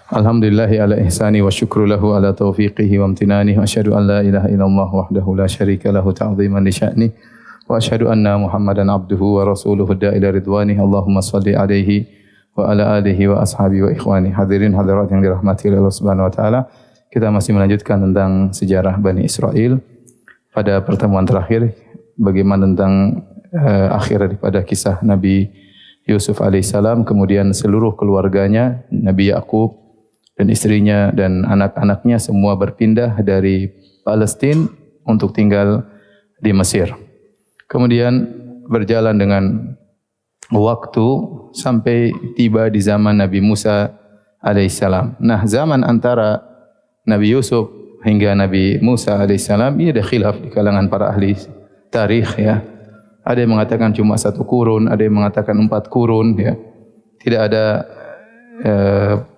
Alhamdulillahi ala ihsani wa syukru lahu ala taufiqihi wa amtinani wa asyhadu an la ilaha illallah wahdahu la syarika lahu ta'ziman li sya'ni wa asyhadu anna Muhammadan abduhu wa rasuluhu da'ila ridwani. Allahumma salli alaihi wa ala alihi wa ashabihi wa ikhwani. Hadirin hadirat yang dirahmati Allah Subhanahu wa taala. Kita masih melanjutkan tentang sejarah Bani Israel. Pada pertemuan terakhir bagaimana tentang akhir daripada kisah Nabi Yusuf alaihissalam, kemudian seluruh keluarganya, Nabi Yakub dan istrinya dan anak-anaknya semua berpindah dari Palestina untuk tinggal di Mesir. Kemudian berjalan dengan waktu sampai tiba di zaman Nabi Musa alaihissalam. Nah, zaman antara Nabi Yusuf hingga Nabi Musa alaihissalam ini ada khilaf di kalangan para ahli tarikh ya. Ada yang mengatakan cuma 1 kurun, ada yang mengatakan 4 kurun ya. Tidak ada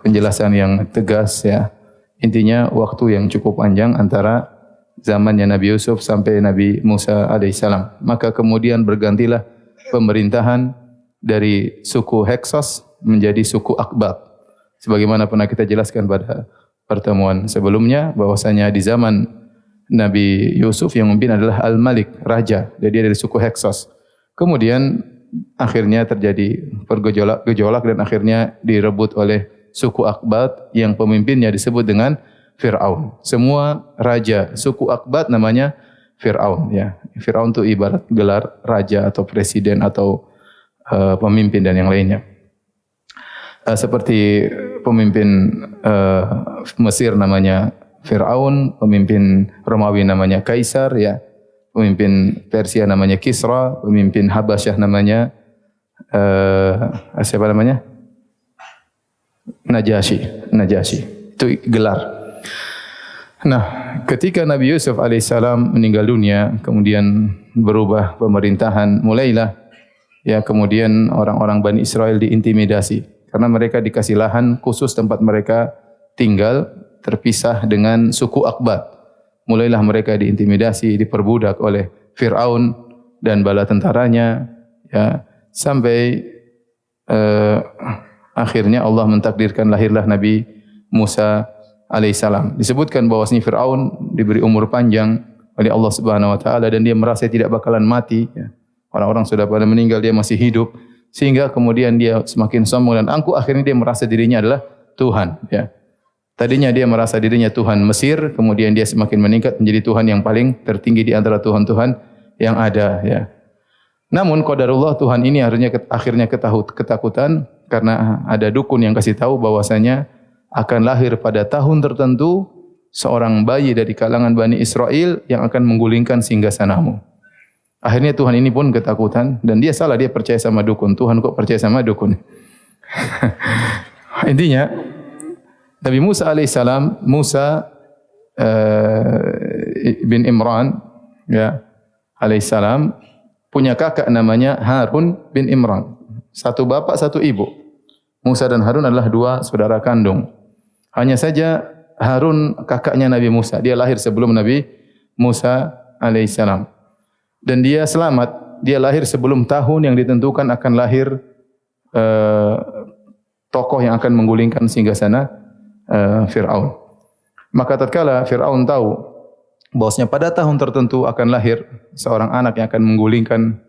penjelasan yang tegas ya. Intinya waktu yang cukup panjang antara zamannya Nabi Yusuf sampai Nabi Musa alaihissalam. Maka kemudian bergantilah pemerintahan dari suku Heksos menjadi suku Akbat. Sebagaimana pernah kita jelaskan pada pertemuan sebelumnya bahwasanya di zaman Nabi Yusuf yang memimpin adalah Al-Malik, raja. Jadi dia dari suku Heksos. Kemudian akhirnya terjadi gejolak dan akhirnya direbut oleh suku Akbat yang pemimpinnya disebut dengan Fir'aun. Semua raja suku Akbat namanya Fir'aun ya. Fir'aun itu ibarat gelar raja atau presiden atau pemimpin dan yang lainnya. Seperti pemimpin Mesir namanya Fir'aun, pemimpin Romawi namanya Kaisar ya. Pemimpin Persia namanya Kisra, pemimpin Habasyah namanya siapa namanya? Najasyi. Itu gelar. Nah, ketika Nabi Yusuf alaihissalam meninggal dunia, kemudian berubah pemerintahan, mulailah ya kemudian orang-orang Bani Israel diintimidasi karena mereka dikasih lahan khusus tempat mereka tinggal terpisah dengan suku Akbat. Mulailah mereka diintimidasi, diperbudak oleh Fir'aun dan bala tentaranya ya, sampai akhirnya Allah mentakdirkan lahirlah Nabi Musa alaihissalam. Disebutkan bahwasanya Fir'aun diberi umur panjang oleh Allah Subhanahu wa taala dan dia merasa tidak bakalan mati ya. Orang-orang sudah pada meninggal, dia masih hidup, sehingga kemudian dia semakin sombong dan angkuh. Akhirnya dia merasa dirinya adalah Tuhan ya. Tadinya dia merasa dirinya Tuhan Mesir, kemudian dia semakin meningkat menjadi Tuhan yang paling tertinggi di antara Tuhan-Tuhan yang ada ya. Namun qadarullah, Tuhan ini akhirnya ketakutan karena ada dukun yang kasih tahu bahwasanya akan lahir pada tahun tertentu seorang bayi dari kalangan Bani Israel yang akan menggulingkan singgasanamu. Akhirnya Tuhan ini pun ketakutan dan dia salah, dia percaya sama dukun. Tuhan kok percaya sama dukun? Intinya Nabi Musa alaihissalam, Musa bin Imran ya alaihissalam punya kakak namanya Harun bin Imran. Satu bapak, satu ibu. Musa dan Harun adalah 2 saudara kandung. Hanya saja Harun kakaknya Nabi Musa. Dia lahir sebelum Nabi Musa alaihissalam. Dan dia selamat. Dia lahir sebelum tahun yang ditentukan akan lahir tokoh yang akan menggulingkan singgasana Fir'aun. Maka tatkala Fir'aun tahu bahwasanya pada tahun tertentu akan lahir seorang anak yang akan menggulingkan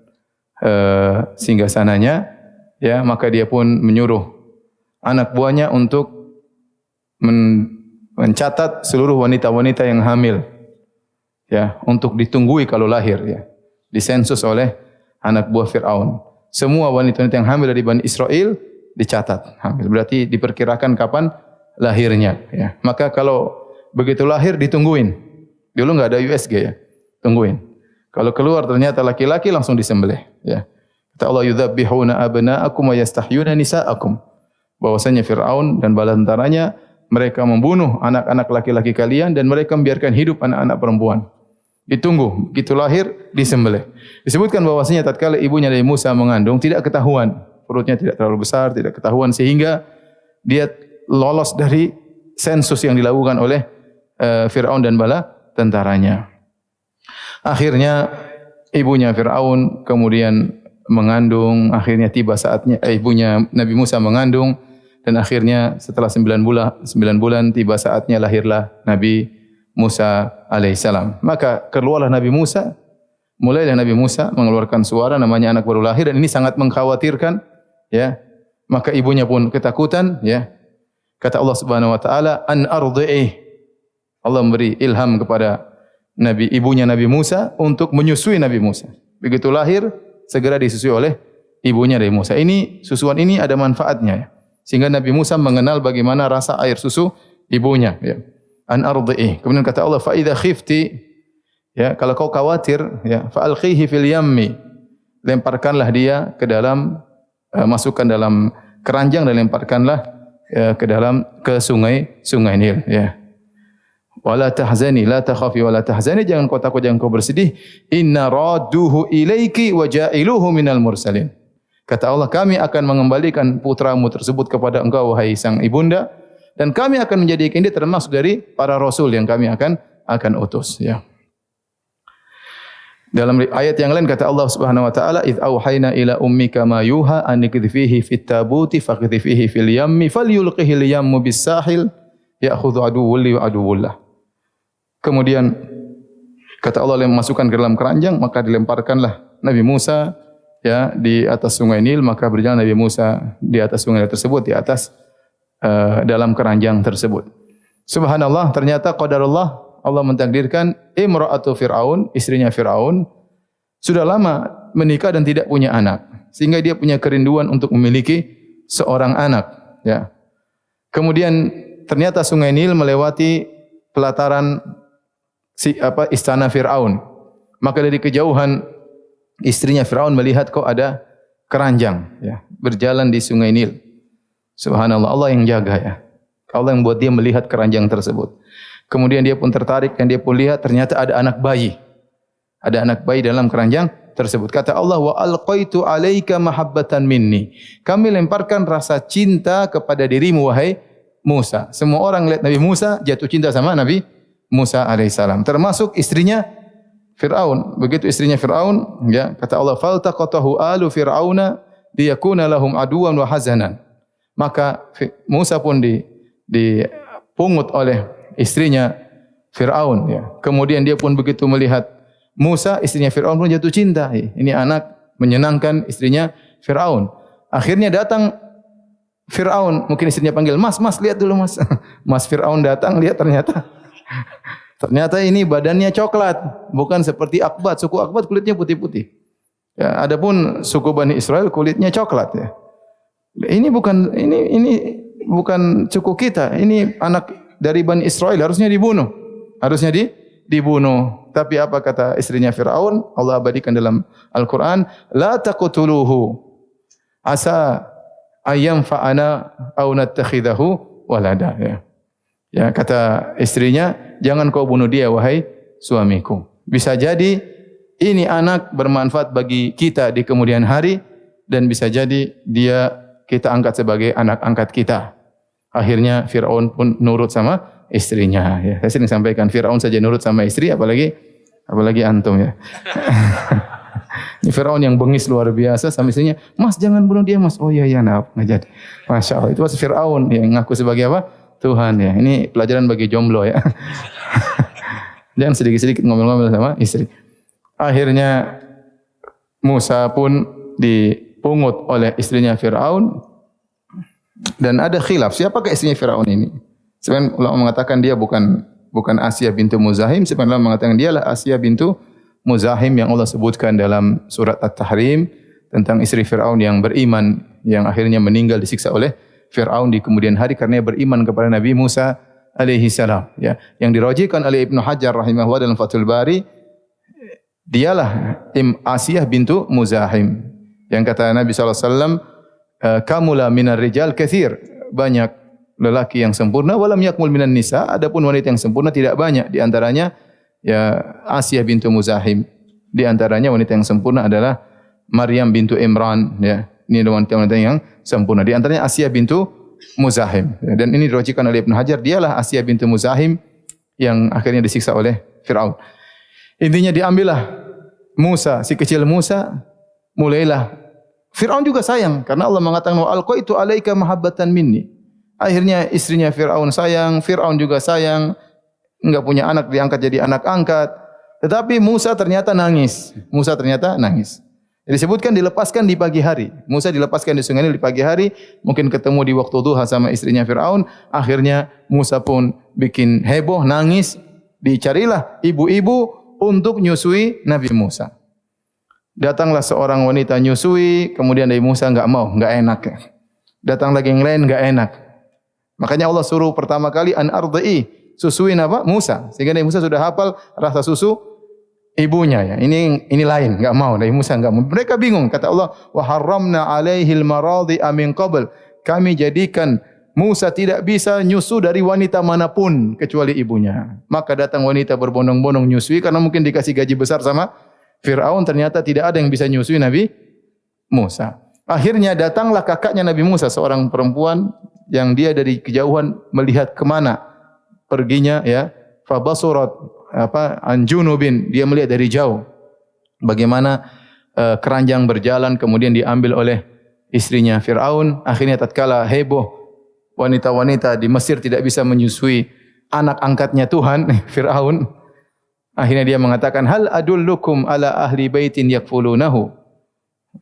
singgasananya, ya, maka dia pun menyuruh anak buahnya untuk mencatat seluruh wanita-wanita yang hamil, ya, untuk ditunggui kalau lahir, ya, disensus oleh anak buah Fir'aun. Semua wanita-wanita yang hamil dari Bani Israel dicatat hamil. Berarti diperkirakan kapan lahirnya ya. Maka kalau begitu lahir ditungguin. Dulu enggak ada USG ya. Tungguin. Kalau keluar ternyata laki-laki langsung disembelih ya. Kata Allah, yudzabbihuna abna'akum wa yastahyuna nisa'akum. Bahwasanya Firaun dan bala tentaranya mereka membunuh anak-anak laki-laki kalian dan mereka membiarkan hidup anak-anak perempuan. Ditunggu, begitu lahir disembelih. Disebutkan bahwasanya tatkala ibunya Nabi Musa mengandung tidak ketahuan, perutnya tidak terlalu besar, tidak ketahuan sehingga dia lolos dari sensus yang dilakukan oleh Fir'aun dan bala tentaranya. Akhirnya ibunya Fir'aun kemudian mengandung, akhirnya tiba saatnya ibunya Nabi Musa mengandung, dan akhirnya setelah 9 bulan tiba saatnya lahirlah Nabi Musa alaihissalam. Maka keluarlah Nabi Musa, mulailah Nabi Musa mengeluarkan suara, namanya anak baru lahir, dan ini sangat mengkhawatirkan, ya. Maka ibunya pun ketakutan, ya. Kata Allah Subhanahu wa taala, an ardhi'ih. Allah memberi ilham kepada ibunya Nabi Musa untuk menyusui Nabi Musa. Begitu lahir, segera disusui oleh ibunya Nabi Musa. Ini susuan ini ada manfaatnya, ya. Sehingga Nabi Musa mengenal bagaimana rasa air susu ibunya, ya. An ardhi'ih. Kemudian kata Allah, fa idza khifti, ya, kalau kau khawatir, ya, fa alqihi fil yammi. Lemparkanlah dia ke dalam masukkan dalam keranjang dan lemparkanlah ke sungai Nil, ya. Wala tahzani, la takhafi wala tahzani, jangan kau takut, jangan kau bersedih. Inna radduhu ilaiki wa ja'iluhu minal mursalin. Kata Allah, kami akan mengembalikan putramu tersebut kepada engkau wahai sang ibunda, dan kami akan menjadikan dia termasuk dari para rasul yang kami akan utus, ya. Dalam ayat yang lain kata Allah Subhanahu wa taala, "Idz auhayna ila ummika ma yuha an ikdhifihi fit tabuti faqdhifihi fil yammi falyulqihi al yammu bis sahil ya'khudhu aduwwun li wa aduwwullah." Kemudian kata Allah, masukkan ke dalam keranjang, maka dilemparkanlah Nabi Musa, ya, di atas sungai Nil, maka berjalan Nabi Musa di atas sungai tersebut, di atas dalam keranjang tersebut. Subhanallah, ternyata qadarullah, Allah mentakdirkan imra'atu Fir'aun, istrinya Fir'aun, sudah lama menikah dan tidak punya anak, sehingga dia punya kerinduan untuk memiliki seorang anak, ya. Kemudian ternyata sungai Nil melewati pelataran istana Fir'aun. Maka dari kejauhan istrinya Fir'aun melihat kok ada keranjang, ya, berjalan di sungai Nil. Subhanallah, Allah yang jaga, ya. Allah yang buat dia melihat keranjang tersebut. Kemudian dia pun tertarik dan dia pun lihat ternyata ada anak bayi. Ada anak bayi dalam keranjang tersebut. Kata Allah, wa alqaitu 'alaika mahabbatan minni. Kami lemparkan rasa cinta kepada dirimu wahai Musa. Semua orang lihat Nabi Musa jatuh cinta sama Nabi Musa alaihissalam, termasuk istrinya Fir'aun. Begitu istrinya Fir'aun, ya, kata Allah, faltaqatahu alu fir'auna liyakuna lahum aduwan wa hazanan. Maka Musa pun dipungut oleh istrinya Fir'aun, ya. Kemudian dia pun begitu melihat Musa, istrinya Fir'aun pun jatuh cinta. Ini anak menyenangkan istrinya Fir'aun. Akhirnya datang Fir'aun, mungkin istrinya panggil, "Mas, lihat dulu, Mas." Mas Fir'aun datang, lihat ternyata ini badannya coklat, bukan seperti Akbat. Suku Akbat kulitnya putih-putih. Ya, adapun suku Bani Israel kulitnya coklat, ya. Ini bukan suku kita, ini anak dari Bani Israel, harusnya dibunuh. Tapi apa kata istrinya Fir'aun? Allah abadikan dalam Al-Quran, la taqtuluhu asa ayyam fa'ana aw nattakhidahu walada, ya. Ya, kata istrinya, jangan kau bunuh dia wahai suamiku. Bisa jadi ini anak bermanfaat bagi kita di kemudian hari, dan bisa jadi kita angkat sebagai anak angkat kita. Akhirnya Fir'aun pun nurut sama istrinya, ya. Saya sering sampaikan, Fir'aun saja nurut sama istri, apalagi antum, ya. Ini Fir'aun yang bengis luar biasa sama istrinya, "Mas, jangan bunuh dia, Mas." "Oh iya, nggak jadi." Masya Allah, itu Fir'aun yang ngaku sebagai apa? Tuhan, ya. Ini pelajaran bagi jomblo, ya. Jangan sedikit-sedikit ngomel-ngomel sama istri. Akhirnya Musa pun dipungut oleh istrinya Fir'aun. Dan ada khilaf, siapakah istrinya Fir'aun ini? Sebagian ulama mengatakan dia bukan Asia bintu Muzahim, sebagian ulama mengatakan dialah Asia bintu Muzahim yang Allah sebutkan dalam surat At-Tahrim tentang istri Fir'aun yang beriman, yang akhirnya meninggal disiksa oleh Fir'aun di kemudian hari karena beriman kepada Nabi Musa alaihi salam, ya. Yang dirajihkan oleh Ibnu Hajar rahimahullah dalam Fathul Bari, dialah Asia bintu Muzahim. Yang kata Nabi sallallahu alaihi wasallam, kamula minar rijal katsir, banyak lelaki yang sempurna, walam yakmul minan nisa, adapun wanita yang sempurna tidak banyak. Di antaranya, ya, Asia bintu Muzahim. Di antaranya wanita yang sempurna adalah Maryam bintu Imran, ya. Ini wanita yang sempurna. Di antaranya Asia bintu Muzahim. Dan ini diriwayatkan oleh Ibnu Hajar, dialah Asia bintu Muzahim yang akhirnya disiksa oleh Fir'aun. Intinya diambillah Musa, si kecil Musa, mulailah Fir'aun juga sayang karena Allah mengatakan wa alqaitu alaika mahabbatan minni. Akhirnya istrinya Fir'aun sayang, Fir'aun juga sayang, enggak punya anak diangkat jadi anak angkat. Tetapi Musa ternyata nangis. Musa ternyata nangis. Jadi disebutkan dilepaskan di pagi hari. Musa dilepaskan di sungai Nil di pagi hari, mungkin ketemu di waktu duha sama istrinya Fir'aun. Akhirnya Musa pun bikin heboh, nangis. Dicarilah ibu-ibu untuk nyusui Nabi Musa. Datanglah seorang wanita nyusui, kemudian Nabi Musa enggak mau, enggak enak. Datang lagi yang lain enggak enak. Makanya Allah suruh pertama kali an ardhi, susuin apa? Musa. Sehingga Nabi Musa sudah hafal rasa susu ibunya ya. Ini lain, enggak mau. Nabi Musa enggak mau. Mereka bingung, kata Allah, wa harramna alaihil maradhi'a min qabl. Kami jadikan Musa tidak bisa nyusu dari wanita manapun kecuali ibunya. Maka datang wanita berbondong-bondong nyusui karena mungkin dikasih gaji besar sama Fir'aun, ternyata tidak ada yang bisa nyusui Nabi Musa. Akhirnya datanglah kakaknya Nabi Musa, seorang perempuan yang dia dari kejauhan melihat kemana perginya ya. Fabasurat an junubin, dia melihat dari jauh bagaimana keranjang berjalan kemudian diambil oleh istrinya Fir'aun. Akhirnya tatkala heboh wanita-wanita di Mesir tidak bisa menyusui anak angkatnya Tuhan Fir'aun. Akhirnya dia mengatakan, hal adullukum ala ahli baitin yakfulunahu.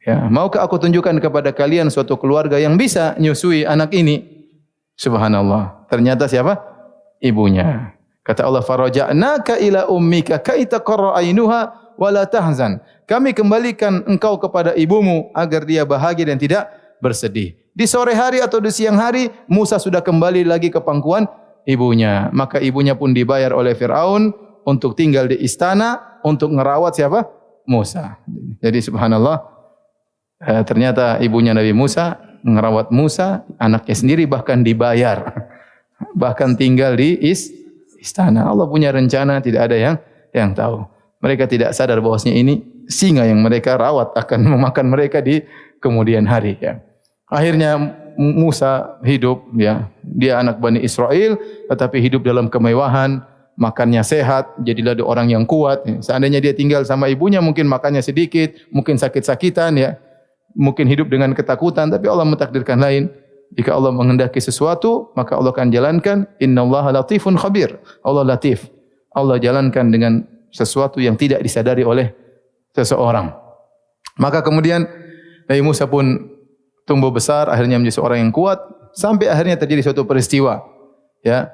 Ya, maukah aku tunjukkan kepada kalian suatu keluarga yang bisa nyusui anak ini? Subhanallah. Ternyata siapa? Ibunya. Kata Allah, faraja'naka ila ummika kai taqarra ainuha wa la tahzan. Kami kembalikan engkau kepada ibumu agar dia bahagia dan tidak bersedih. Di sore hari atau di siang hari Musa sudah kembali lagi ke pangkuan ibunya. Maka ibunya pun dibayar oleh Fir'aun untuk tinggal di istana, untuk ngerawat siapa? Musa. Jadi subhanallah, ternyata ibunya Nabi Musa ngerawat Musa, anaknya sendiri bahkan dibayar. Bahkan tinggal di istana. Allah punya rencana, tidak ada yang tahu. Mereka tidak sadar bahwasanya ini singa yang mereka rawat akan memakan mereka di kemudian hari ya. Akhirnya Musa hidup ya, dia anak Bani Israel tetapi hidup dalam kemewahan, makannya sehat, jadilah orang yang kuat. Seandainya dia tinggal sama ibunya mungkin makannya sedikit, mungkin sakit-sakitan ya, mungkin hidup dengan ketakutan, tapi Allah mentakdirkan lain. Jika Allah menghendaki sesuatu, maka Allah akan jalankan. Innallaha latifun khabir. Allah latif. Allah jalankan dengan sesuatu yang tidak disadari oleh seseorang. Maka kemudian Nabi Musa pun tumbuh besar, akhirnya menjadi seorang yang kuat, sampai akhirnya terjadi suatu peristiwa. Ya.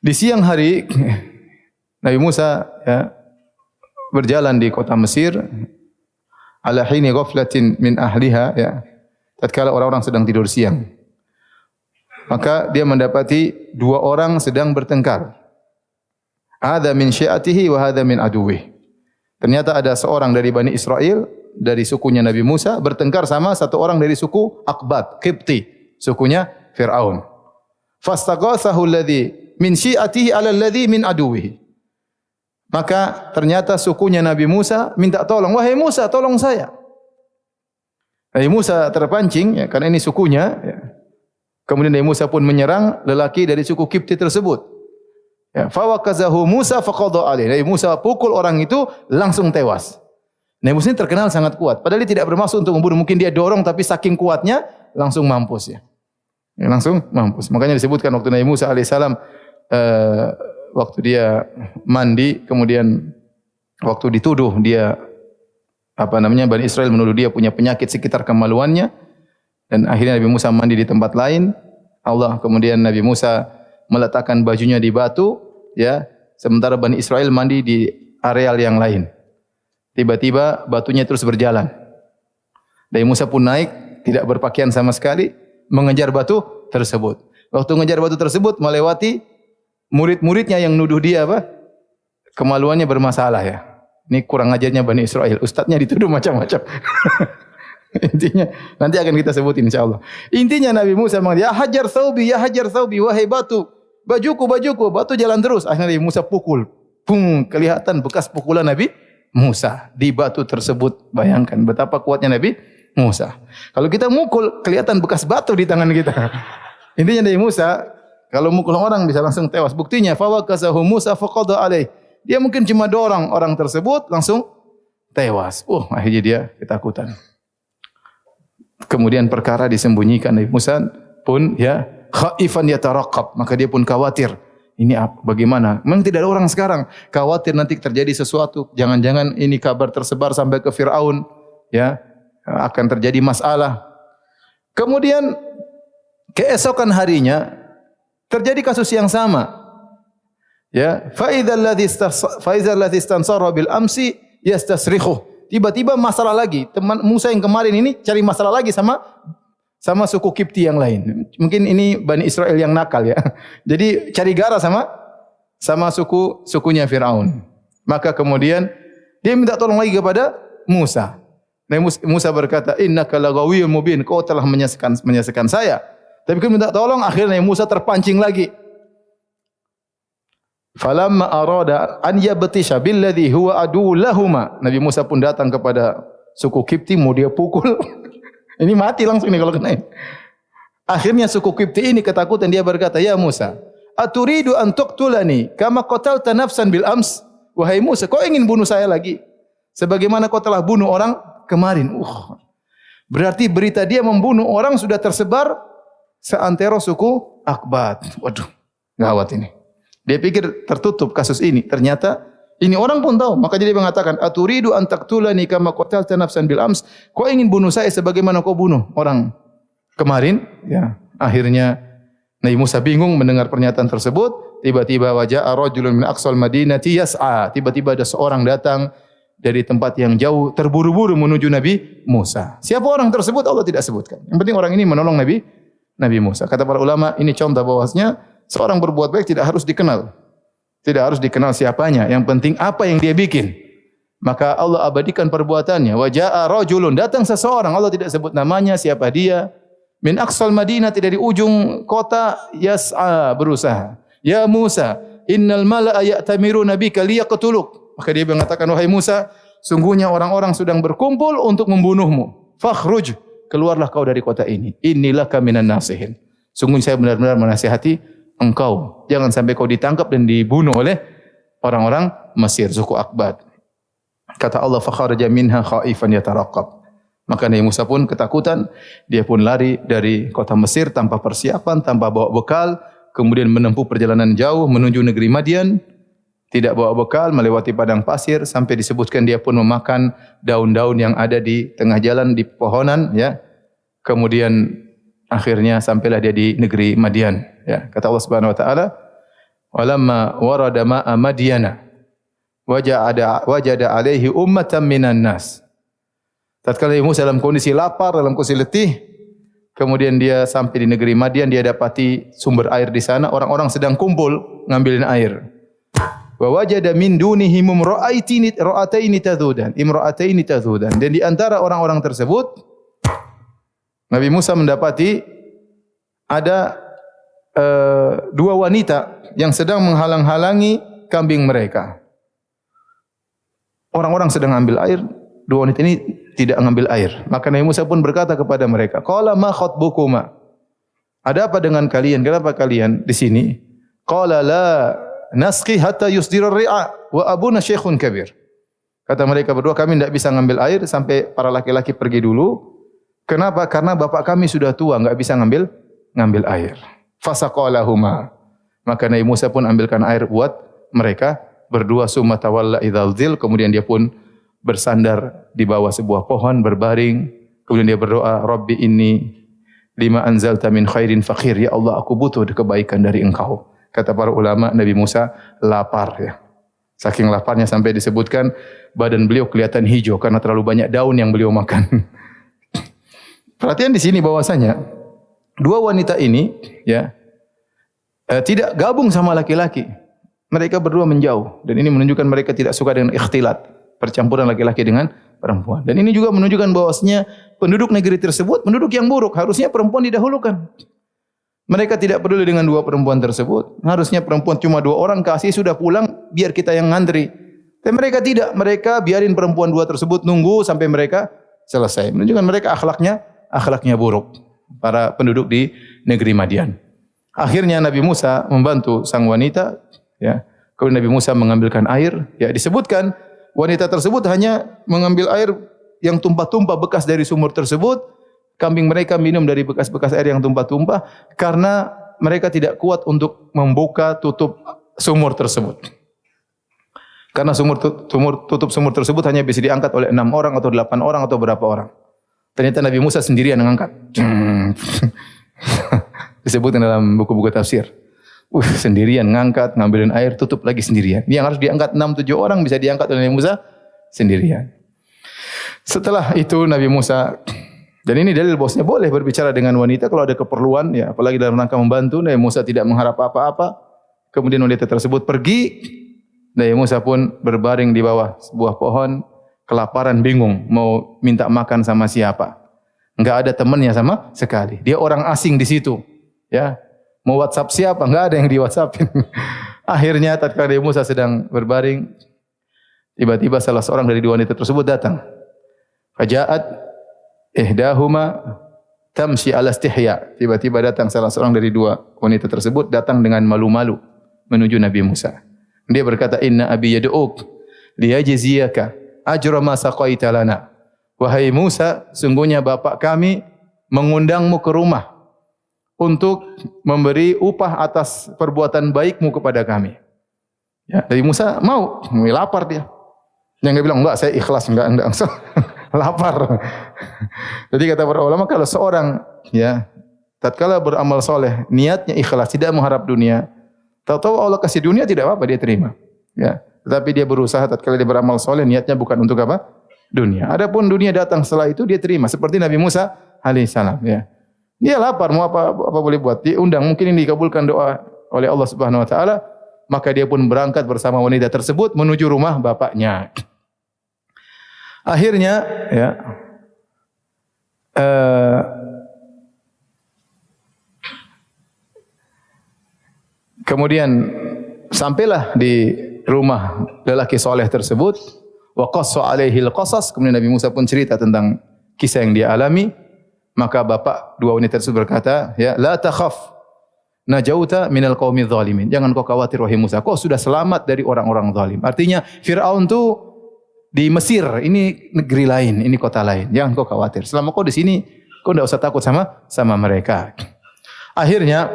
Di siang hari Nabi Musa ya, berjalan di kota Mesir ala hini ghaflatin min ahliha ya. Tatkala orang-orang sedang tidur siang. Maka dia mendapati dua orang sedang bertengkar. Hadza min syi'atihi wa hadza min aduwih. Ternyata ada seorang dari Bani Israel, dari sukunya Nabi Musa, bertengkar sama satu orang dari suku Aqbat, Qibti, sukunya Fir'aun. Fastaghathahu alladhi min syi'atihi ala alladhi min aduwih. Maka ternyata sukunya Nabi Musa minta tolong, wahai Musa, tolong saya. Nabi Musa terpancing ya, karena ini sukunya ya. Kemudian Nabi Musa pun menyerang lelaki dari suku Qibti tersebut. Ya, fawakazahu Musa faqadha alaih. Nabi Musa pukul orang itu langsung tewas. Nabi Musa ini terkenal sangat kuat. Padahal dia tidak bermaksud untuk membunuh. Mungkin dia dorong tapi saking kuatnya langsung mampus ya. Langsung mampus. Makanya disebutkan waktu Nabi Musa alaihissalam waktu dia mandi, kemudian waktu dituduh dia Bani Israel menuduh dia punya penyakit sekitar kemaluannya. Dan akhirnya Nabi Musa mandi di tempat lain. Allah kemudian Nabi Musa meletakkan bajunya di batu ya, sementara Bani Israel mandi di areal yang lain. Tiba-tiba batunya terus berjalan. Nabi Musa pun naik, tidak berpakaian sama sekali, mengejar batu tersebut. Waktu mengejar batu tersebut melewati murid-muridnya yang nuduh dia kemaluannya bermasalah ya. Ini kurang ajarnya Bani Israel. Ustadznya dituduh macam-macam. Intinya nanti akan kita sebutin insyaallah. Intinya Nabi Musa mengatakan, ya hajar thawbi, wahai batu, bajuku, batu jalan terus. Akhirnya Nabi Musa pukul. Pung, kelihatan bekas pukulan Nabi Musa di batu tersebut. Bayangkan betapa kuatnya Nabi Musa. Kalau kita mukul, kelihatan bekas batu di tangan kita. Intinya Nabi Musa kalau mukul orang bisa langsung tewas. Buktinya fawakazahu Musa faqadha alaih. Dia mungkin cuma dorong orang tersebut langsung tewas. Akhirnya dia ketakutan. Kemudian perkara disembunyikan. Nabi Musa pun ya khaifan yataraqab, maka dia pun khawatir. Ini apa? Bagaimana? Memang tidak ada orang sekarang khawatir nanti terjadi sesuatu. Jangan-jangan ini kabar tersebar sampai ke Firaun, ya akan terjadi masalah. Kemudian keesokan harinya terjadi kasus yang sama. Ya, fa idzal ladzi istansara bil amsi yastasrikhu. Tiba-tiba masalah lagi. Teman Musa yang kemarin ini cari masalah lagi sama suku Kipti yang lain. Mungkin ini Bani Israel yang nakal ya. Jadi cari gara sama sukunya Firaun. Maka kemudian dia minta tolong lagi kepada Musa. Nabi Musa berkata, "Innaka lagawiyyun mubin." Kau telah menyesakan saya. Tapi kan minta tolong, akhirnya Musa terpancing lagi. Falamma arada an yabtisha billadhi huwa adu lahuma. Nabi Musa pun datang kepada suku Kipti, mau dia pukul. Ini mati langsung nih kalau kena. Akhirnya suku Kipti ini ketakutan, dia berkata, "Ya Musa, aturidu an tuqtulani kama qatalta nafsan bil ams?" Wahai Musa, kau ingin bunuh saya lagi sebagaimana kau telah bunuh orang kemarin. Berarti berita dia membunuh orang sudah tersebar seantero suku Akbat. Waduh, gawat ini. Dia pikir tertutup kasus ini. Ternyata ini orang pun tahu. Maka dia mengatakan, "Aturidu an taqtulani kama qatalta nafsan bil ams?" Kau ingin bunuh saya sebagaimana kau bunuh orang kemarin? Ya. Akhirnya Nabi Musa bingung mendengar pernyataan tersebut. Tiba-tiba waja'a rajulun min aqsal madinati yas'a. Tiba-tiba ada seorang datang dari tempat yang jauh terburu-buru menuju Nabi Musa. Siapa orang tersebut Allah tidak sebutkan. Yang penting orang ini menolong Nabi Musa. Kata para ulama, ini contoh bahwasanya seorang berbuat baik tidak harus dikenal. Tidak harus dikenal siapanya. Yang penting apa yang dia bikin. Maka Allah abadikan perbuatannya. Wa jaa'a rajulun, datang seseorang, Allah tidak sebut namanya, siapa dia. Min aqsal Madinah, dari ujung kota, yas'a, berusaha. Ya Musa, innal mala'a ya'tamiruna bika liyaqtuluk. Maka dia mengatakan, wahai Musa, sungguhnya orang-orang sedang berkumpul untuk membunuhmu. Fakhruj, keluarlah kau dari kota ini. Innilaka minan nasihin. Sungguh saya benar-benar menasihati engkau, jangan sampai kau ditangkap dan dibunuh oleh orang-orang Mesir, suku Akbat. Kata Allah, fakharaja minha khaifan yataraqab. Maka Nabi Musa pun ketakutan, dia pun lari dari kota Mesir tanpa persiapan, tanpa bawa bekal, kemudian menempuh perjalanan jauh menuju negeri Madian, tidak bawa bekal, melewati padang pasir, sampai disebutkan dia pun memakan daun-daun yang ada di tengah jalan, di pohonan, ya. Kemudian akhirnya sampailah dia di negeri Madian. Ya, kata Allah Subhanahu wa taala, "Walamma warada ma'a Madyana wajada alaihi ummatan minan nas." Tatkala Musa dalam kondisi lapar, dalam kondisi letih, kemudian dia sampai di negeri Madian, dia dapati sumber air di sana, orang-orang sedang kumpul ngambilin air. Wa wajada min dunihim imra'ataini tadhudan. Dan di antara orang-orang tersebut Nabi Musa mendapati ada dua wanita yang sedang menghalang-halangi kambing mereka. Orang-orang sedang ambil air, dua wanita ini tidak mengambil air. Maka Nabi Musa pun berkata kepada mereka, "Qala ma khatbukuma?" Ada apa dengan kalian? Kenapa kalian di sini? Qala la nasqi hatta yusdira ar-ri'a wa abuna syekhun kabir. Kata mereka berdua, kami tidak bisa ngambil air sampai para laki-laki pergi dulu. Kenapa? Karena bapak kami sudah tua, enggak bisa ngambil air. Fasaqalahuma. Maka Nabi Musa pun ambilkan air buat mereka berdua. Summa tawalla idzal dzil, kemudian dia pun bersandar di bawah sebuah pohon berbaring. Kemudian dia berdoa, Rabbi inni lima anzalta min khairin faqir. Ya Allah, aku butuh kebaikan dari Engkau. Kata para ulama, Nabi Musa lapar ya. Saking laparnya sampai disebutkan badan beliau kelihatan hijau karena terlalu banyak daun yang beliau makan. Perhatian di sini bahwasanya dua wanita ini ya tidak gabung sama laki-laki. Mereka berdua menjauh dan ini menunjukkan mereka tidak suka dengan ikhtilat, percampuran laki-laki dengan perempuan. Dan ini juga menunjukkan bahwasanya penduduk negeri tersebut penduduk yang buruk, harusnya perempuan didahulukan. Mereka tidak peduli dengan dua perempuan tersebut. Harusnya perempuan cuma dua orang, kasih sudah pulang, biar kita yang ngantri. Tapi mereka tidak, mereka biarin perempuan dua tersebut nunggu sampai mereka selesai. Menunjukkan mereka akhlaknya buruk, para penduduk di negeri Madian. Akhirnya Nabi Musa membantu sang wanita, ya. Kemudian Nabi Musa mengambilkan air, ya disebutkan wanita tersebut hanya mengambil air yang tumpah-tumpah bekas dari sumur tersebut, Kambing mereka minum dari bekas-bekas air yang tumpah-tumpah karena mereka tidak kuat untuk membuka tutup sumur tersebut. Karena tutup sumur tersebut hanya bisa diangkat oleh 6 orang atau 8 orang atau berapa orang. Ternyata Nabi Musa sendirian mengangkat. Disebutkan dalam buku-buku tafsir. Sendirian ngangkat, ngambilin air, tutup lagi sendirian. Yang harus diangkat 6-7 orang bisa diangkat oleh Nabi Musa sendirian. Setelah itu Nabi Musa, dan ini dalil bosnya boleh berbicara dengan wanita kalau ada keperluan, ya, apalagi dalam rangka membantu. Nabi Musa tidak mengharap apa-apa. Kemudian wanita tersebut pergi. Nabi Musa pun berbaring di bawah sebuah pohon, kelaparan, bingung mau minta makan sama siapa. Enggak ada temannya sama sekali. Dia orang asing di situ, ya. Mau WhatsApp siapa? Enggak ada yang di WhatsAppin. Akhirnya tatkala Nabi Musa sedang berbaring, tiba-tiba salah seorang dari dua wanita tersebut datang. Faja'at ihdahuma tamshi ala istihya. Tiba-tiba datang salah seorang dari dua wanita tersebut datang dengan malu-malu menuju Nabi Musa. Dia berkata, "Inna abi yad'uk liyajziyaka ajra ma saqaita lana." Wahai Musa, sungguhnya bapak kami mengundangmu ke rumah untuk memberi upah atas perbuatan baikmu kepada kami. Ya, Nabi Musa mau, lapar dia. Yang dia bilang, "Enggak, saya ikhlas, enggak." Lapar. Jadi kata para ulama, kalau seorang, ya, tatkala beramal soleh, niatnya ikhlas, tidak mengharap dunia, tahu-tahu Allah kasih dunia, tidak apa-apa, dia terima. Ya, tetapi dia berusaha tatkala dia beramal soleh, niatnya bukan untuk apa? Dunia. Adapun dunia datang setelah itu, dia terima. Seperti Nabi Musa alaihissalam. Ya. Dia lapar, mau apa boleh buat. Diundang, mungkin ini dikabulkan doa oleh Allah Subhanahu Wa Taala. Maka dia pun berangkat bersama wanita tersebut menuju rumah bapaknya. Akhirnya, ya, kemudian sampailah di rumah lelaki soleh tersebut. Wa qassa alaihi al-qasas. Kemudian Nabi Musa pun cerita tentang kisah yang dia alami. Maka bapak dua wanita tersebut berkata, ya, la takhaf najauta minal qaumi dzalimin. Jangan kau khawatir wahai Musa, kau sudah selamat dari orang-orang zalim. Artinya Firaun tu di Mesir, ini negeri lain, ini kota lain. Jangan kau khawatir. Selama kau di sini, kau tidak usah takut sama mereka. Akhirnya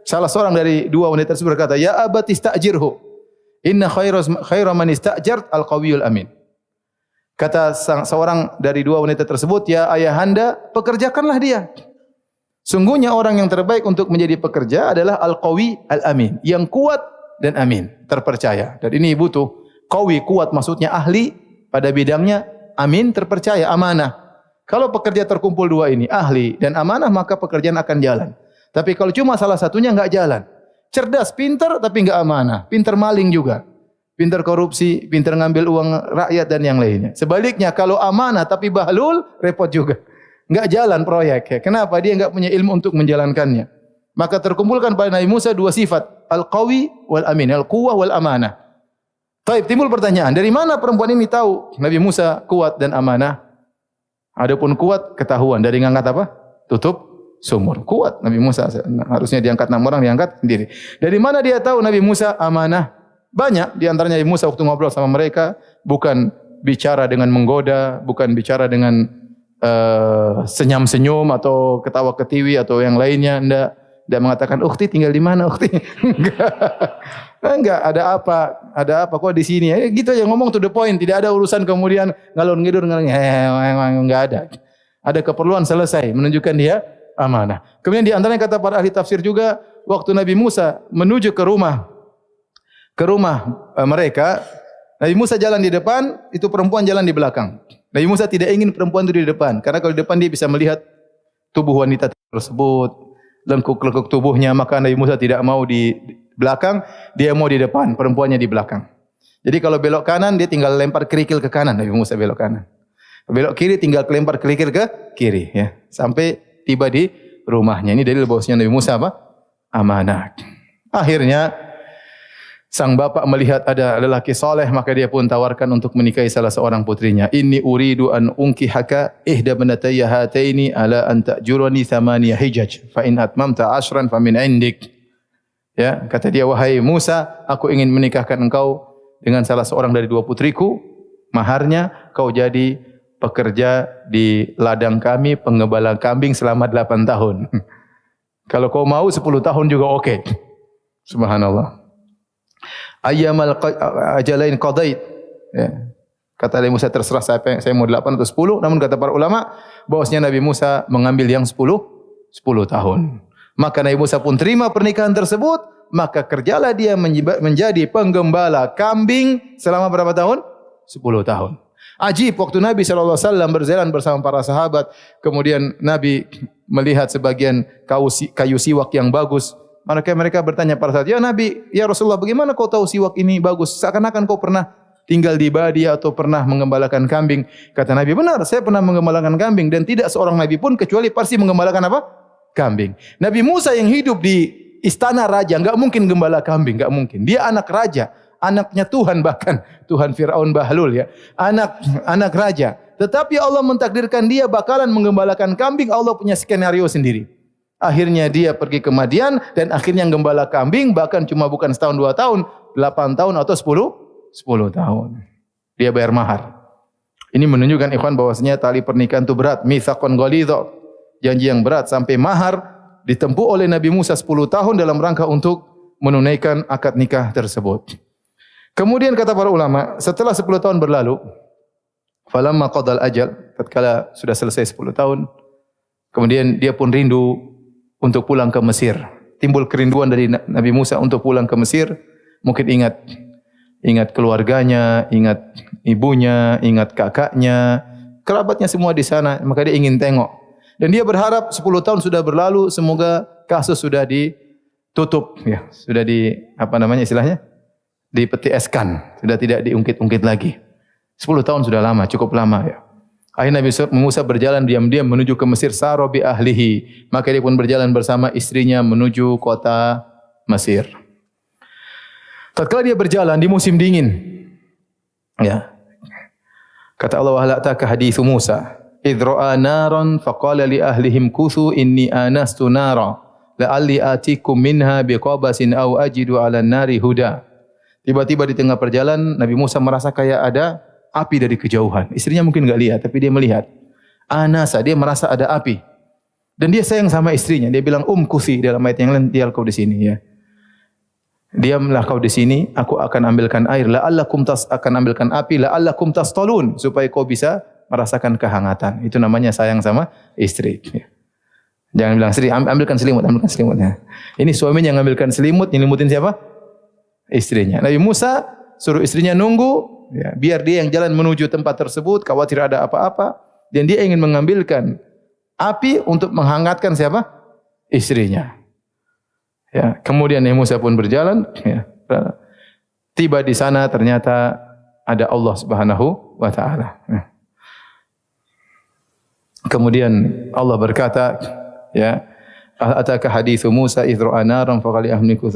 salah seorang dari dua wanita tersebut berkata, "Ya abati ista'jirhu. Inna khaira man ista'jart al-qawiyul amin." Kata seorang dari dua wanita tersebut, "Ya ayahanda, pekerjakanlah dia. Sungguhnya orang yang terbaik untuk menjadi pekerja adalah al-qawi al-amin, yang kuat dan amin, terpercaya." Dan ini butuh qawi, kuat maksudnya ahli pada bidangnya, amin, terpercaya, amanah. Kalau pekerja terkumpul dua ini, ahli dan amanah, maka pekerjaan akan jalan. Tapi kalau cuma salah satunya enggak jalan. Cerdas, pintar tapi enggak amanah, pintar maling juga. Pintar korupsi, pintar ngambil uang rakyat dan yang lainnya. Sebaliknya kalau amanah tapi bahlul, repot juga. Enggak jalan proyek. Kenapa? Dia enggak punya ilmu untuk menjalankannya. Maka terkumpulkan pada Nabi Musa dua sifat, al-qawi wal amin, al-quwwah wal amanah. Taib, timbul pertanyaan, dari mana perempuan ini tahu Nabi Musa kuat dan amanah? Adapun kuat ketahuan dari ngangkat apa? Tutup sumur. Kuat Nabi Musa, harusnya diangkat 6 orang, diangkat sendiri. Dari mana dia tahu Nabi Musa amanah? Banyak di antaranya Nabi Musa waktu ngobrol sama mereka bukan bicara dengan menggoda, bukan bicara dengan senyum-senyum atau ketawa ketiwi atau yang lainnya. Tidak mengatakan, "Ukhti tinggal di mana, ukhti?" Enggak, ada apa kok di sini? Gitu aja, ngomong to the point, tidak ada urusan kemudian ngalor-ngidur enggak ada. Ada keperluan, selesai, menunjukkan dia amanah. Kemudian di antaranya kata para ahli tafsir juga, waktu Nabi Musa menuju ke rumah mereka, Nabi Musa jalan di depan, itu perempuan jalan di belakang. Nabi Musa tidak ingin perempuan itu di depan, karena kalau di depan dia bisa melihat tubuh wanita tersebut, lengkuk-lengkuk tubuhnya, maka Nabi Musa tidak mau di belakang, dia mau di depan, perempuannya di belakang. Jadi kalau belok kanan, dia tinggal lempar kerikil ke kanan, Nabi Musa belok kanan. Belok kiri, tinggal lempar kerikil ke kiri, ya, sampai tiba di rumahnya. Ini dalil bahwasanya Nabi Musa apa? Amanah. Akhirnya sang bapak melihat ada lelaki soleh, maka dia pun tawarkan untuk menikahi salah seorang putrinya. "Inni uridu an unkihaka ihda banatayya hataini ala an ta'jurani thamaniya hijaj fa in atmamta 'ashran fa min 'indik." Ya, kata dia, "Wahai Musa, aku ingin menikahkan engkau dengan salah seorang dari dua putriku. Maharnya kau jadi pekerja di ladang kami, penggembala kambing selama 8 tahun. Kalau kau mau 10 tahun juga oke. Subhanallah. Ayyamal ajalain qadait. Ya. Kata Nabi Musa, terserah saya mau 8 atau 10, namun kata para ulama bahwasanya Nabi Musa mengambil yang 10 tahun. Maka Nabi Musa pun terima pernikahan tersebut, maka kerjalah dia menjadi penggembala kambing selama berapa tahun? 10 tahun. Ajib, waktu Nabi SAW berjalan bersama para sahabat, kemudian Nabi melihat sebagian kayu siwak yang bagus. Mereka bertanya pada saat, ya Nabi, ya Rasulullah, bagaimana kau tahu siwak ini bagus? Seakan-akan kau pernah tinggal di Badia atau pernah menggembalakan kambing. Kata Nabi, benar, saya pernah menggembalakan kambing, dan tidak seorang Nabi pun kecuali pasti menggembalakan apa? Kambing. Nabi Musa yang hidup di istana raja, enggak mungkin gembala kambing, enggak mungkin. Dia anak raja. Anaknya Tuhan, bahkan Tuhan Fir'aun Bahlul, ya. Anak raja. Tetapi Allah mentakdirkan dia bakalan menggembalakan kambing. Allah punya skenario sendiri. Akhirnya dia pergi ke Madian dan akhirnya gembala kambing, bahkan cuma bukan setahun 2 tahun, 8 tahun atau 10 tahun. Dia bayar mahar. Ini menunjukkan ikhwan bahwasanya tali pernikahan itu berat, mitsaqan ghalidha. Janji yang berat sampai mahar ditempuh oleh Nabi Musa 10 tahun dalam rangka untuk menunaikan akad nikah tersebut. Kemudian kata para ulama, setelah 10 tahun berlalu, falamma qadal ajal, tatkala sudah selesai 10 tahun, kemudian dia pun rindu untuk pulang ke Mesir. Timbul kerinduan dari Nabi Musa untuk pulang ke Mesir. Mungkin ingat keluarganya, ingat ibunya, ingat kakaknya, kerabatnya semua di sana, maka dia ingin tengok. Dan dia berharap 10 tahun sudah berlalu, semoga kasus sudah ditutup, ya, sudah istilahnya? Dipetieskan, sudah tidak diungkit-ungkit lagi. 10 tahun sudah lama, cukup lama, ya. Akhirnya Nabi Musa berjalan diam-diam menuju ke Mesir, saro bi ahlihi. Maka dia pun berjalan bersama istrinya menuju kota Mesir. Tatkala dia berjalan di musim dingin, ya. Kata Allah, wa hal ataka haditsu Musa idh ra'a naran faqala li ahlihim kuthu inni anastu nara la'alli atikum minha biqabasin aw ajidu 'alan nari huda. Tiba-tiba di tengah perjalanan Nabi Musa merasa kayak ada api dari kejauhan. Istrinya mungkin enggak lihat, tapi dia melihat. Anasa, dia merasa ada api. Dan dia sayang sama istrinya. Dia bilang, kuthi, dalam ayat yang lain, diam kau di sini, ya. Diamlah kau di sini, aku akan ambilkan air. La'allakum akan ambilkan api, la'allakum tastalun, supaya kau bisa merasakan kehangatan. Itu namanya sayang sama istri. Jangan bilang, istri, ambilkan selimut, ya. Ini suaminya yang ambilkan selimut, nyelimutin siapa? Istrinya. Nabi Musa suruh istrinya nunggu, ya, biar dia yang jalan menuju tempat tersebut, khawatir ada apa-apa, dan dia ingin mengambilkan api untuk menghangatkan siapa? Istrinya. Ya, kemudian Nabi Musa pun berjalan, ya. Tiba di sana ternyata ada Allah Subhanahu wa taala. Ya. Kemudian Allah berkata, ya, ataka haditsu Musa idh ra'a naran faqala ahliku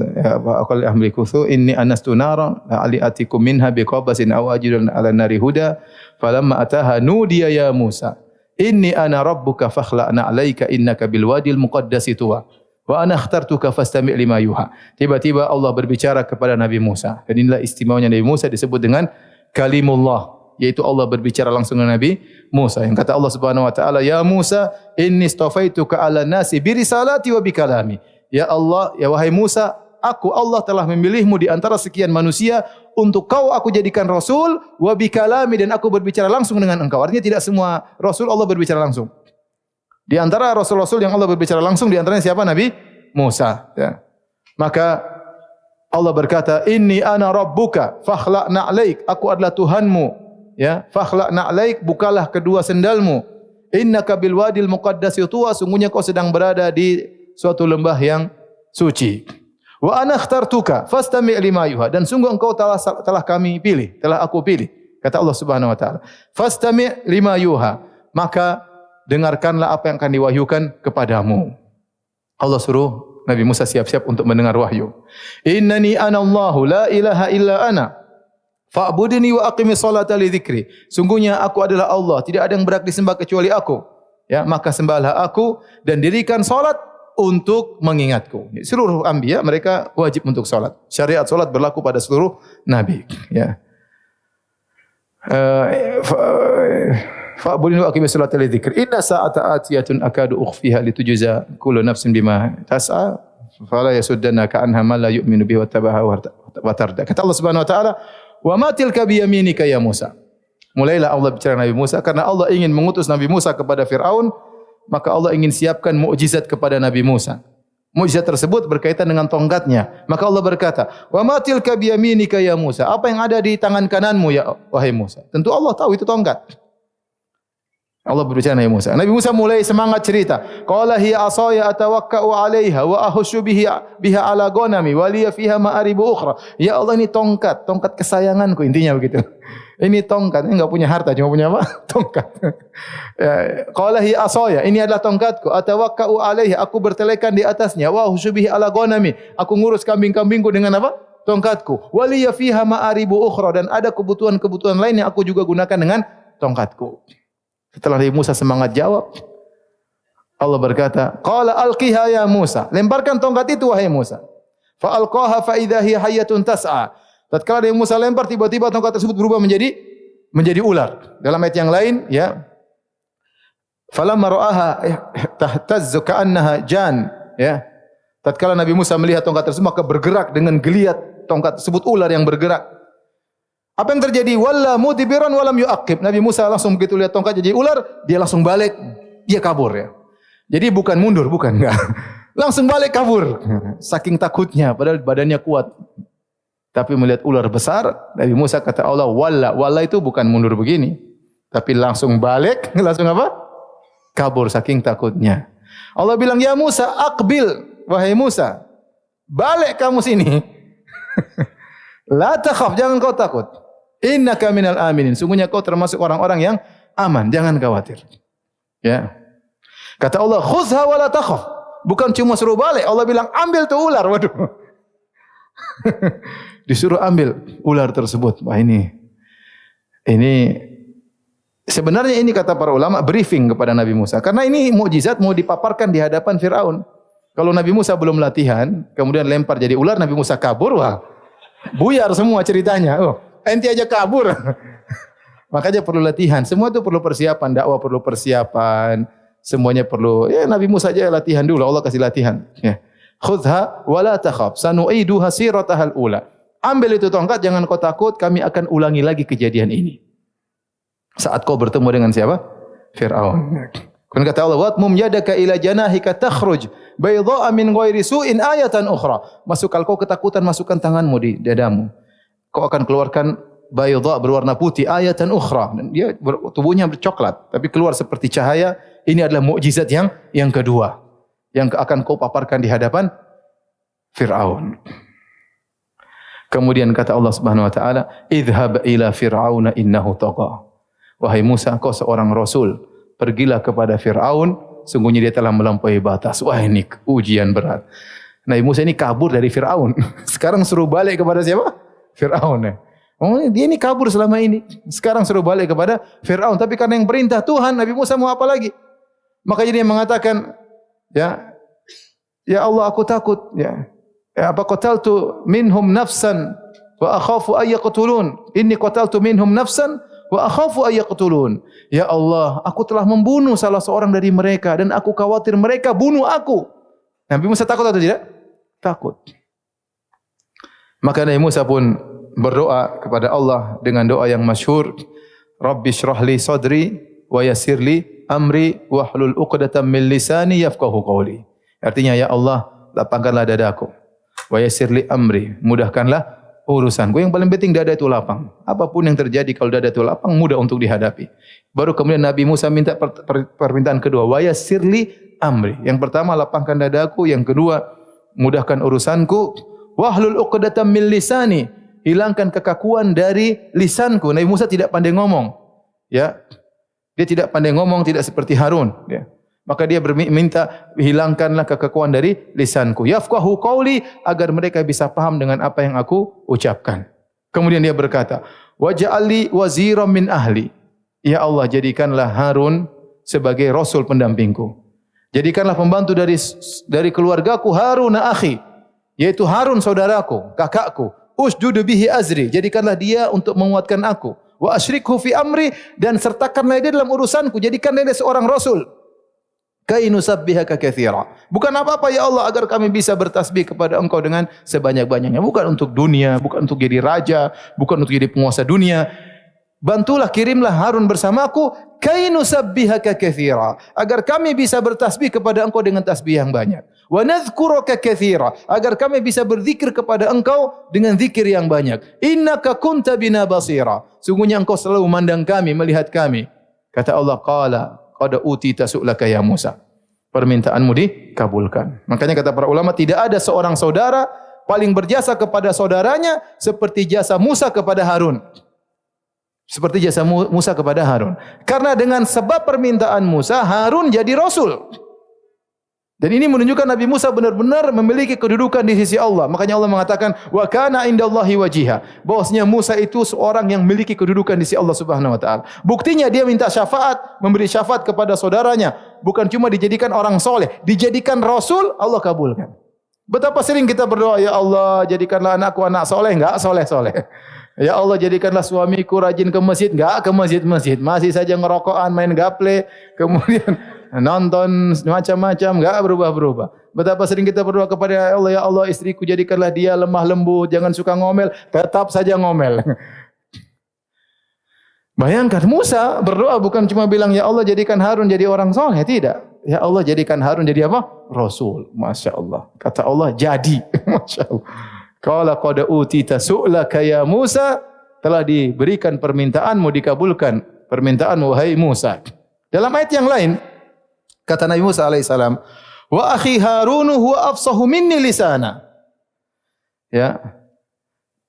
inni anastu naran la'ali atikum minha biqabasin aw ajidu 'ala nari huda falamma ataha nudiya ya Musa inni ana rabbuka fakhla'na 'alaika innaka bil wadil muqaddasi tuwa wa ana akhtartuka fastami' lima yuha. Tiba-tiba Allah berbicara kepada Nabi Musa. Dan inilah istimewanya Nabi Musa disebut dengan kalimullah, yaitu Allah berbicara langsung dengan Nabi Musa. Yang kata Allah Subhanahu wa taala, "Ya Musa, inni istafaituka 'alan nasi bi risalati wa bi kalami." Ya Allah, ya wahai Musa, Allah telah memilihmu di antara sekian manusia untuk aku jadikan rasul wa bi kalami, dan aku berbicara langsung dengan engkau. Artinya tidak semua rasul Allah berbicara langsung. Di antara rasul-rasul yang Allah berbicara langsung di antaranya siapa? Nabi Musa, ya. Maka Allah berkata, "Inni ana rabbuka fakhla'na 'alaik." Aku adalah Tuhanmu. Ya, fakhla'na 'alaik, bukalah kedua sendalmu. Innaka bil wadil muqaddasi tuwa, sungguhnya kau sedang berada di suatu lembah yang suci. Wa ana ikhtartuka fastami' lima yuha, dan sungguh engkau telah kami pilih, telah aku pilih. Kata Allah Subhanahu wa taala. Fastami' lima yuha, maka dengarkanlah apa yang akan diwahyukan kepadamu. Allah suruh Nabi Musa siap-siap untuk mendengar wahyu. Innani anallahu la ilaha illa ana fa'budni wa aqimis salata li dzikri. Sungguhnya aku adalah Allah, tidak ada yang berhak disembah kecuali aku. Ya, maka sembahlah aku dan dirikan salat untuk mengingatku. Seluruh anbiya mereka wajib untuk salat. Syariat salat berlaku pada seluruh nabi, ya. Fa'budni wa aqimis salata li dzikri. Inna sa'ata atiyatun akadu ukhfiha litujza kullu nafsin bima tas'a fala yasuddannaka anha man la yu'minu bihi wattaba'a wa tarda. Kata Allah Subhanahu wa taala, "Wa ma tilka bi yaminika ya Musa." Mulailah Allah bicara Nabi Musa karena Allah ingin mengutus Nabi Musa kepada Firaun, maka Allah ingin siapkan mukjizat kepada Nabi Musa. Mukjizat tersebut berkaitan dengan tongkatnya. Maka Allah berkata, "Wa ma tilka bi yaminika ya Musa." Apa yang ada di tangan kananmu ya wahai Musa? Tentu Allah tahu itu tongkat. Allah berbicara Nabi Musa. Nabi Musa mulai semangat cerita. Qala hiya asaya atawakka'u 'alaiha wa ahussu biha 'ala ghanami wa liya fiha ma'aribu ukhra. Ya Allah, ini tongkat kesayanganku, intinya begitu. Ini tongkat, ini enggak punya harta, cuma punya apa? Tongkat. Qala hiya asaya, ini adalah tongkatku. Atawakka'u 'alaiha, aku bertelekan di atasnya. Wa ahussu bihi 'ala ghanami, aku ngurus kambing-kambingku dengan apa? Tongkatku. Wa liya fiha ma'aribu ukhra, dan ada kebutuhan-kebutuhan lain yang aku juga gunakan dengan tongkatku. Setelah Nabi Musa semangat jawab, Allah berkata, "Qala alqiha ya Musa." Lemparkan tongkat itu wahai Musa. Fa alqaha fa idza hiya hayyatun tas'a. Tatkala Nabi Musa lempar, tiba-tiba tongkat tersebut berubah menjadi ular. Dalam ayat yang lain, ya. Falamma ra'aha tahtazzu ka'annaha jan, ya. Tatkala Nabi Musa melihat tongkat tersebut, maka bergerak dengan geliat tongkat tersebut, ular yang bergerak. Apa yang terjadi? Walla mudbiran walam yu'aqib. Nabi Musa langsung begitu lihat tongkat jadi ular, dia langsung balik, dia kabur ya. Jadi bukan mundur, enggak. Langsung balik kabur. Saking takutnya, padahal badannya kuat. Tapi melihat ular besar, Nabi Musa kata Allah, walla itu bukan mundur begini, tapi langsung balik, langsung apa? Kabur saking takutnya. Allah bilang, "Ya Musa, aqbil, wahai Musa, balik kamu sini." La takhaf, jangan kau takut. Innaka minal aminin. Sungguhnya kau termasuk orang-orang yang aman, jangan khawatir. Ya. Kata Allah, "Khuzha wa la takhaf." Bukan cuma suruh balik, Allah bilang, "Ambil tuh ular." Waduh. Disuruh ambil ular tersebut. Wah, ini sebenarnya ini kata para ulama briefing kepada Nabi Musa. Karena ini mukjizat mau dipaparkan di hadapan Firaun. Kalau Nabi Musa belum latihan, kemudian lempar jadi ular, Nabi Musa kabur, wah, buyar semua ceritanya. Oh, ente aja kabur. Makanya perlu latihan. Semua itu perlu persiapan. Dakwah perlu persiapan. Semuanya perlu. Ya, Nabi Musa aja latihan dulu. Allah kasih latihan. Ya. Khudha wa la takhaf. Sanu'iduha siratahal ula. Ambil itu tongkat, jangan kau takut. Kami akan ulangi lagi kejadian ini. Saat kau bertemu dengan siapa? Fir'aun. Kemudian kata Allah, "Watmum yadaka ila janahika takhruj bayda'a min ghairi su'in ayatan ukhra." Masukkan kau ketakutan, masukkan tanganmu di dadamu. Kau akan keluarkan bayda berwarna putih, ayatan ukhra. Dan dia tubuhnya bercoklat, tapi keluar seperti cahaya. Ini adalah mukjizat yang kedua yang akan kau paparkan di hadapan Fir'aun. Kemudian kata Allah Subhanahu wa taala, "Idhhab ila fir'auna innahu tagha." Wahai Musa, kau seorang rasul, pergilah kepada Fir'aun, sungguhnya dia telah melampaui batas. Wah, ini ujian berat. Nabi Musa ini kabur dari Fir'aun. Sekarang suruh balik kepada siapa? Fir'aun. Oh, dia ini kabur selama ini. Sekarang suruh balik kepada Fir'aun. Tapi karena yang perintah Tuhan, Nabi Musa mau apa lagi? Maka dia mengatakan, ya Allah, aku takut. Apa qataltu minhum nafsan wa akhafu ay yaqtulun. Inni qataltu minhum nafsan wa akhafu ay yaqtulun. Ya Allah, aku telah membunuh salah seorang dari mereka dan aku khawatir mereka bunuh aku. Nabi Musa takut atau tidak? Takut. Maka Nabi Musa pun berdoa kepada Allah dengan doa yang masyhur, Rabbi shrah li sadri wa yassir li amri wahlul 'uqdatam min lisani yafqahu qawli. Artinya, ya Allah, lapangkanlah dadaku. Wa yassir li amri, mudahkanlah urusanku. Yang paling penting dada itu lapang. Apapun yang terjadi kalau dada itu lapang, mudah untuk dihadapi. Baru kemudian Nabi Musa minta permintaan kedua, wa yassir li amri. Yang pertama, lapangkan dadaku, yang kedua, mudahkan urusanku. Wahlul 'uqdatam min lisani, hilangkan kekakuan dari lisanku. Nabi Musa tidak pandai ngomong. Ya. Dia tidak pandai ngomong, tidak seperti Harun, ya. Maka dia minta hilangkanlah kekakuan dari lisanku. Yafqahu qawli, agar mereka bisa paham dengan apa yang aku ucapkan. Kemudian dia berkata, waj'alli waziran min ahli. Ya Allah, jadikanlah Harun sebagai rasul pendampingku. Jadikanlah pembantu dari keluargaku, Harun akhi, yaitu Harun saudaraku, kakakku. Usdud bihi azri, jadikanlah dia untuk menguatkan aku. Wa asyrikhu fi amri, dan sertakanlah dia dalam urusanku, jadikanlah dia seorang rasul. Kai nusabbihaka katsira. Bukan apa-apa ya Allah agar kami bisa bertasbih kepada Engkau dengan sebanyak-banyaknya. Bukan untuk dunia, bukan untuk jadi raja, bukan untuk jadi penguasa dunia. Bantulah, kirimlah Harun bersamaku, kai nusabbihaka katsira, agar kami bisa bertasbih kepada Engkau dengan tasbih yang banyak. Wa nadhkuruka katsira, agar kami bisa berzikir kepada Engkau dengan zikir yang banyak. Innaka kunta bina basira. Sungguhnya Engkau selalu memandang kami, melihat kami. Kata Allah, qala qad utita su'laka ya Musa. Permintaanmu dikabulkan. Makanya kata para ulama, tidak ada seorang saudara paling berjasa kepada saudaranya seperti jasa Musa kepada Harun. Seperti jasa Musa kepada Harun. Karena dengan sebab permintaan Musa, Harun jadi rasul. Dan ini menunjukkan Nabi Musa benar-benar memiliki kedudukan di sisi Allah. Makanya Allah mengatakan, wa kana indallahi wajiha. Bahwasanya Musa itu seorang yang memiliki kedudukan di sisi Allah Subhanahu wa taala. Buktinya dia minta syafaat, memberi syafaat kepada saudaranya. Bukan cuma dijadikan orang soleh, dijadikan rasul, Allah kabulkan. Betapa sering kita berdoa, ya Allah jadikanlah anakku anak soleh, enggak soleh-soleh. Ya Allah jadikanlah suamiku rajin ke masjid, enggak ke masjid-masjid, masih saja ngerokokan, main gaple, kemudian nonton macam-macam, enggak berubah-berubah. Betapa sering kita berdoa kepada Allah, ya Allah istriku jadikanlah dia lemah lembut, jangan suka ngomel, tetap saja ngomel. Bayangkan Musa berdoa bukan cuma bilang ya Allah jadikan Harun jadi orang soleh, tidak. Ya Allah jadikan Harun jadi apa? Rasul. Masya Allah. Kata Allah jadi. Masya Allah. Qala qad utita su'laka ya Musa, telah diberikan permintaanmu, dikabulkan permintaanmu wahai Musa. Dalam ayat yang lain kata Nabi Musa alaihissalam, wa akhi Harun huwa afsahu minni lisana. Ya.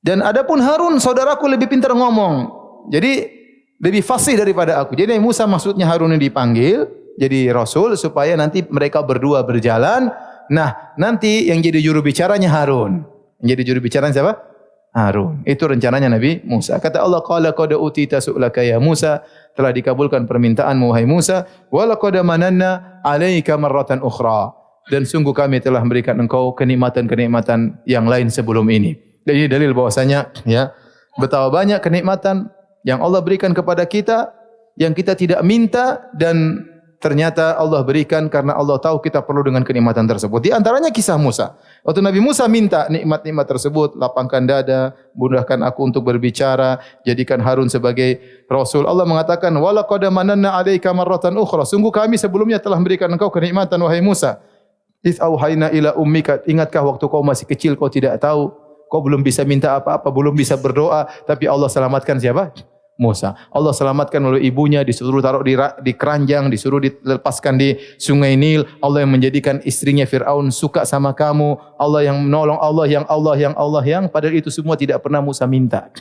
Dan adapun Harun saudaraku lebih pintar ngomong. Jadi lebih fasih daripada aku. Jadi Nabi Musa maksudnya Harun ini dipanggil jadi rasul supaya nanti mereka berdua berjalan. Nah, nanti yang jadi juru bicaranya Harun. Yang jadi juru bicara siapa? Harun. Itu rencananya Nabi Musa. Kata Allah, qala qad utita su'laka ya Musa, telah dikabulkan permintaanmu wahai Musa, wa laqad mananna 'alaika marratan ukhra. Dan sungguh kami telah memberikan engkau kenikmatan-kenikmatan yang lain sebelum ini. Jadi dalil bahwasanya ya, betapa banyak kenikmatan yang Allah berikan kepada kita yang kita tidak minta dan ternyata Allah berikan karena Allah tahu kita perlu dengan kenikmatan tersebut. Di antaranya kisah Musa. Waktu Nabi Musa minta nikmat-nikmat tersebut, lapangkan dada, mudahkan aku untuk berbicara, jadikan Harun sebagai rasul. Allah mengatakan, "Wa laqad mananna 'alaika marratan ukhra." Sungguh kami sebelumnya telah memberikan engkau kenikmatan wahai Musa. "Its auhayna ila ummika." Ingatkah waktu kau masih kecil kau tidak tahu, kau belum bisa minta apa-apa, belum bisa berdoa, tapi Allah selamatkan siapa? Musa. Allah selamatkan oleh ibunya, disuruh taruh di keranjang, disuruh dilepaskan di sungai Nil. Allah yang menjadikan istrinya Fir'aun suka sama kamu. Allah yang menolong, Allah yang padahal itu semua tidak pernah Musa minta.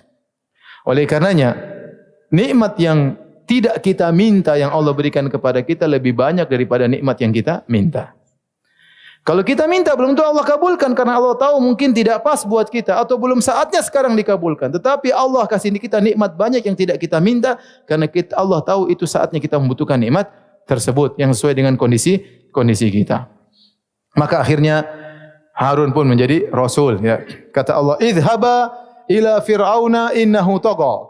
Oleh karenanya, nikmat yang tidak kita minta yang Allah berikan kepada kita lebih banyak daripada nikmat yang kita minta. Kalau kita minta belum tentu Allah kabulkan karena Allah tahu mungkin tidak pas buat kita atau belum saatnya sekarang dikabulkan. Tetapi Allah kasih kita nikmat banyak yang tidak kita minta karena Allah tahu itu saatnya kita membutuhkan nikmat tersebut yang sesuai dengan kondisi kita. Maka akhirnya Harun pun menjadi rasul ya. Kata Allah, "Idhhaba ila fir'auna innahu tagha."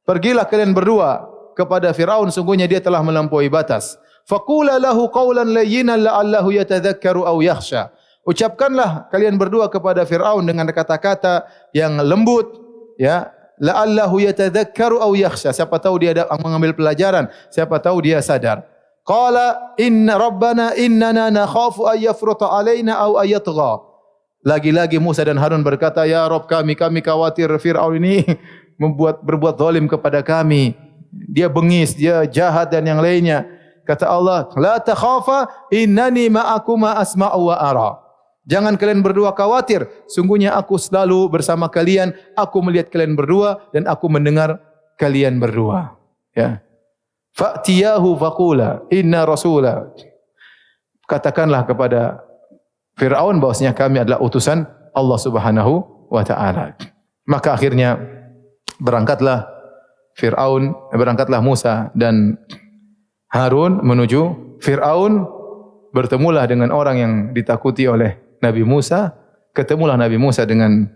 Pergilah kalian berdua kepada Firaun, sungguhnya dia telah melampaui batas. Faqula lahu qawlan layyinan la'allahu yatadhakkaru aw yakhsha. Ucapkanlah kalian berdua kepada Firaun dengan kata-kata yang lembut ya, la'allahu yatadhakkaru aw yakhsha. Siapa tahu dia mengambil pelajaran, siapa tahu dia sadar. Qala inna rabbana innana nakhafu ay yafruta alaina aw ay yatgha. Lagi-lagi Musa dan Harun berkata, ya Rabb kami khawatir Firaun ini berbuat zalim kepada kami. Dia bengis, dia jahat dan yang lainnya. Kata Allah, la takhafa innani ma'akuma asma'u wa ara. Jangan kalian berdua khawatir, sungguhnya aku selalu bersama kalian, aku melihat kalian berdua dan aku mendengar kalian berdua. Ya. Fa'tiyahu faqula inna rasula. Katakanlah kepada Firaun bahwasanya kami adalah utusan Allah Subhanahu wa taala. Maka akhirnya berangkatlah Musa dan Harun menuju Fir'aun, bertemulah dengan orang yang ditakuti oleh Nabi Musa, ketemulah Nabi Musa dengan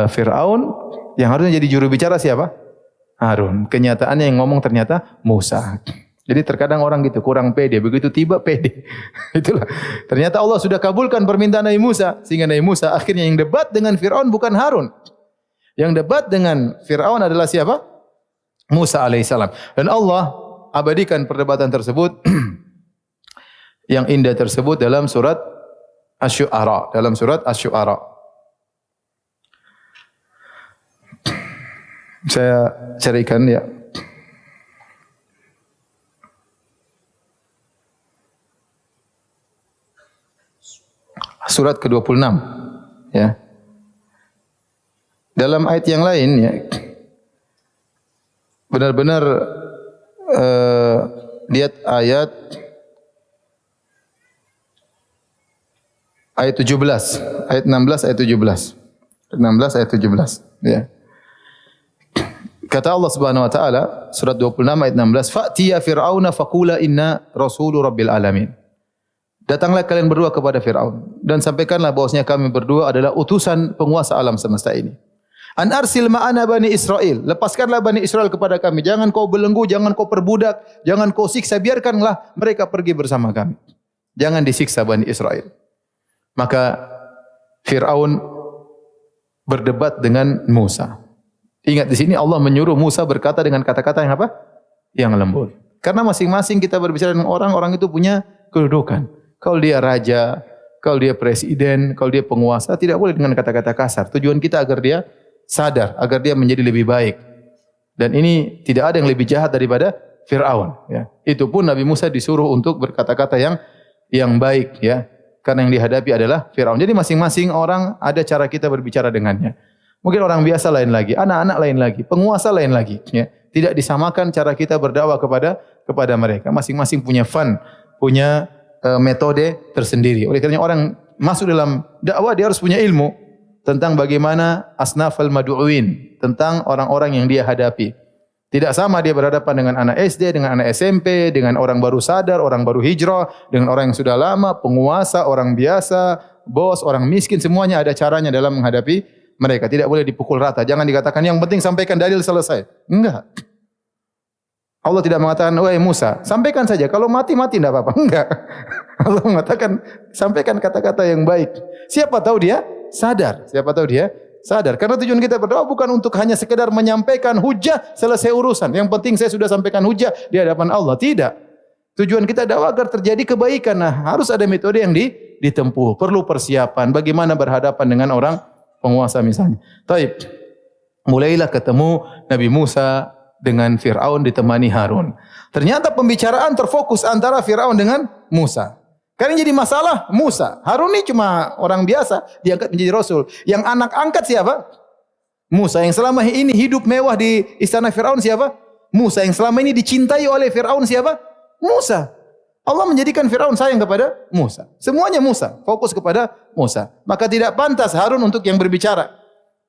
Fir'aun, yang harusnya jadi juru bicara siapa? Harun. Kenyataannya yang ngomong ternyata Musa. Jadi terkadang orang gitu kurang pede, begitu tiba pede. Itulah. Ternyata Allah sudah kabulkan permintaan Nabi Musa, sehingga Nabi Musa akhirnya yang debat dengan Firaun bukan Harun. Yang debat dengan Firaun adalah siapa? Musa alaihissalam. Dan Allah abadikan perdebatan tersebut yang indah tersebut dalam surat Asy-Syu'ara, Saya carikan ya. Surat ke-26 ya. Dalam ayat yang lain ya, benar-benar lihat ayat 17, ayat 16, ayat 17. 16 ayat 17 ya. Kata Allah Subhanahu wa taala surat 26 ayat 16, "Fa'tiya fir'auna faqula inna rasulu rabbil alamin." Datanglah kalian berdua kepada Firaun dan sampaikanlah bahwasanya kami berdua adalah utusan penguasa alam semesta ini. An arsil ma'ana bani Israel. Lepaskanlah bani Israel kepada kami. Jangan kau belenggu, jangan kau perbudak, jangan kau siksa, biarkanlah mereka pergi bersama kami. Jangan disiksa bani Israel. Maka Firaun berdebat dengan Musa. Ingat di sini Allah menyuruh Musa berkata dengan kata-kata yang apa? Yang lembut. Karena masing-masing kita berbicara dengan orang itu punya kedudukan. Kalau dia raja, kalau dia presiden, kalau dia penguasa, tidak boleh dengan kata-kata kasar. Tujuan kita agar dia sadar, agar dia menjadi lebih baik. Dan ini tidak ada yang lebih jahat daripada Fir'aun. Ya. Itu pun Nabi Musa disuruh untuk berkata-kata yang baik. Ya. Karena yang dihadapi adalah Fir'aun. Jadi masing-masing orang ada cara kita berbicara dengannya. Mungkin orang biasa lain lagi, anak-anak lain lagi, penguasa lain lagi. Ya. Tidak disamakan cara kita berdakwah kepada mereka. Masing-masing punya fun, punya metode tersendiri. Oleh kerana orang masuk dalam dakwah dia harus punya ilmu tentang bagaimana asnafal mad'uin, tentang orang-orang yang dia hadapi. Tidak sama dia berhadapan dengan anak SD, dengan anak SMP, dengan orang baru sadar, orang baru hijrah, dengan orang yang sudah lama, penguasa, orang biasa, bos, orang miskin, semuanya ada caranya dalam menghadapi mereka. Tidak boleh dipukul rata. Jangan dikatakan yang penting sampaikan dalil selesai. Enggak. Allah tidak mengatakan, "Wahai Musa, sampaikan saja. Kalau mati tidak apa-apa." Enggak. Allah mengatakan, sampaikan kata-kata yang baik. Siapa tahu dia sadar. Siapa tahu dia sadar. Karena tujuan kita berdoa bukan untuk hanya sekedar menyampaikan hujah selesai urusan. Yang penting saya sudah sampaikan hujah di hadapan Allah. Tidak. Tujuan kita dakwah agar terjadi kebaikan. Nah, harus ada metode yang ditempuh. Perlu persiapan. Bagaimana berhadapan dengan orang penguasa misalnya. Taib. Mulailah ketemu Nabi Musa dengan Fir'aun ditemani Harun. Ternyata pembicaraan terfokus antara Fir'aun dengan Musa. Karena jadi masalah Musa. Harun ini cuma orang biasa, diangkat menjadi rasul. Yang anak angkat siapa? Musa. Yang selama ini hidup mewah di istana Fir'aun siapa? Musa. Yang selama ini dicintai oleh Fir'aun siapa? Musa. Allah menjadikan Fir'aun sayang kepada Musa. Semuanya Musa. Fokus kepada Musa. Maka tidak pantas Harun untuk yang berbicara.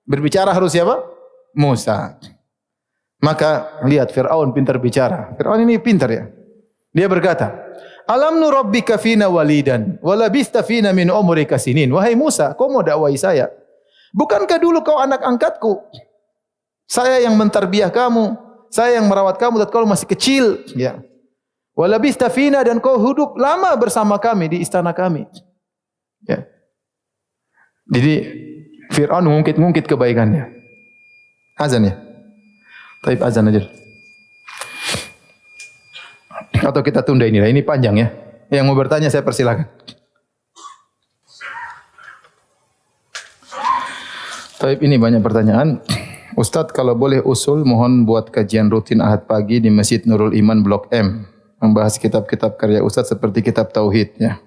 Berbicara harus siapa? Musa. Maka lihat Fir'aun pintar bicara. Fir'aun ini pintar ya. Dia berkata, "Alam nurabbika fina walidan, walabista fina min umrika sinin." Wahai Musa, kau mau dakwai saya? Bukankah dulu kau anak angkatku? Saya yang mentarbiah kamu, saya yang merawat kamu tatkala kau masih kecil, ya. Walabista fina, dan kau hidup lama bersama kami di istana kami. Ya. Jadi Fir'aun ngungkit kebaikannya. Azan ya. Taib azan aja. Atau kita tunda ini lah. Ini panjang ya. Yang mau bertanya saya persilakan. Taib ini banyak pertanyaan. Ustadz kalau boleh usul mohon buat kajian rutin Ahad pagi di Masjid Nurul Iman Blok M. Membahas kitab-kitab karya Ustadz seperti kitab Tauhid ya.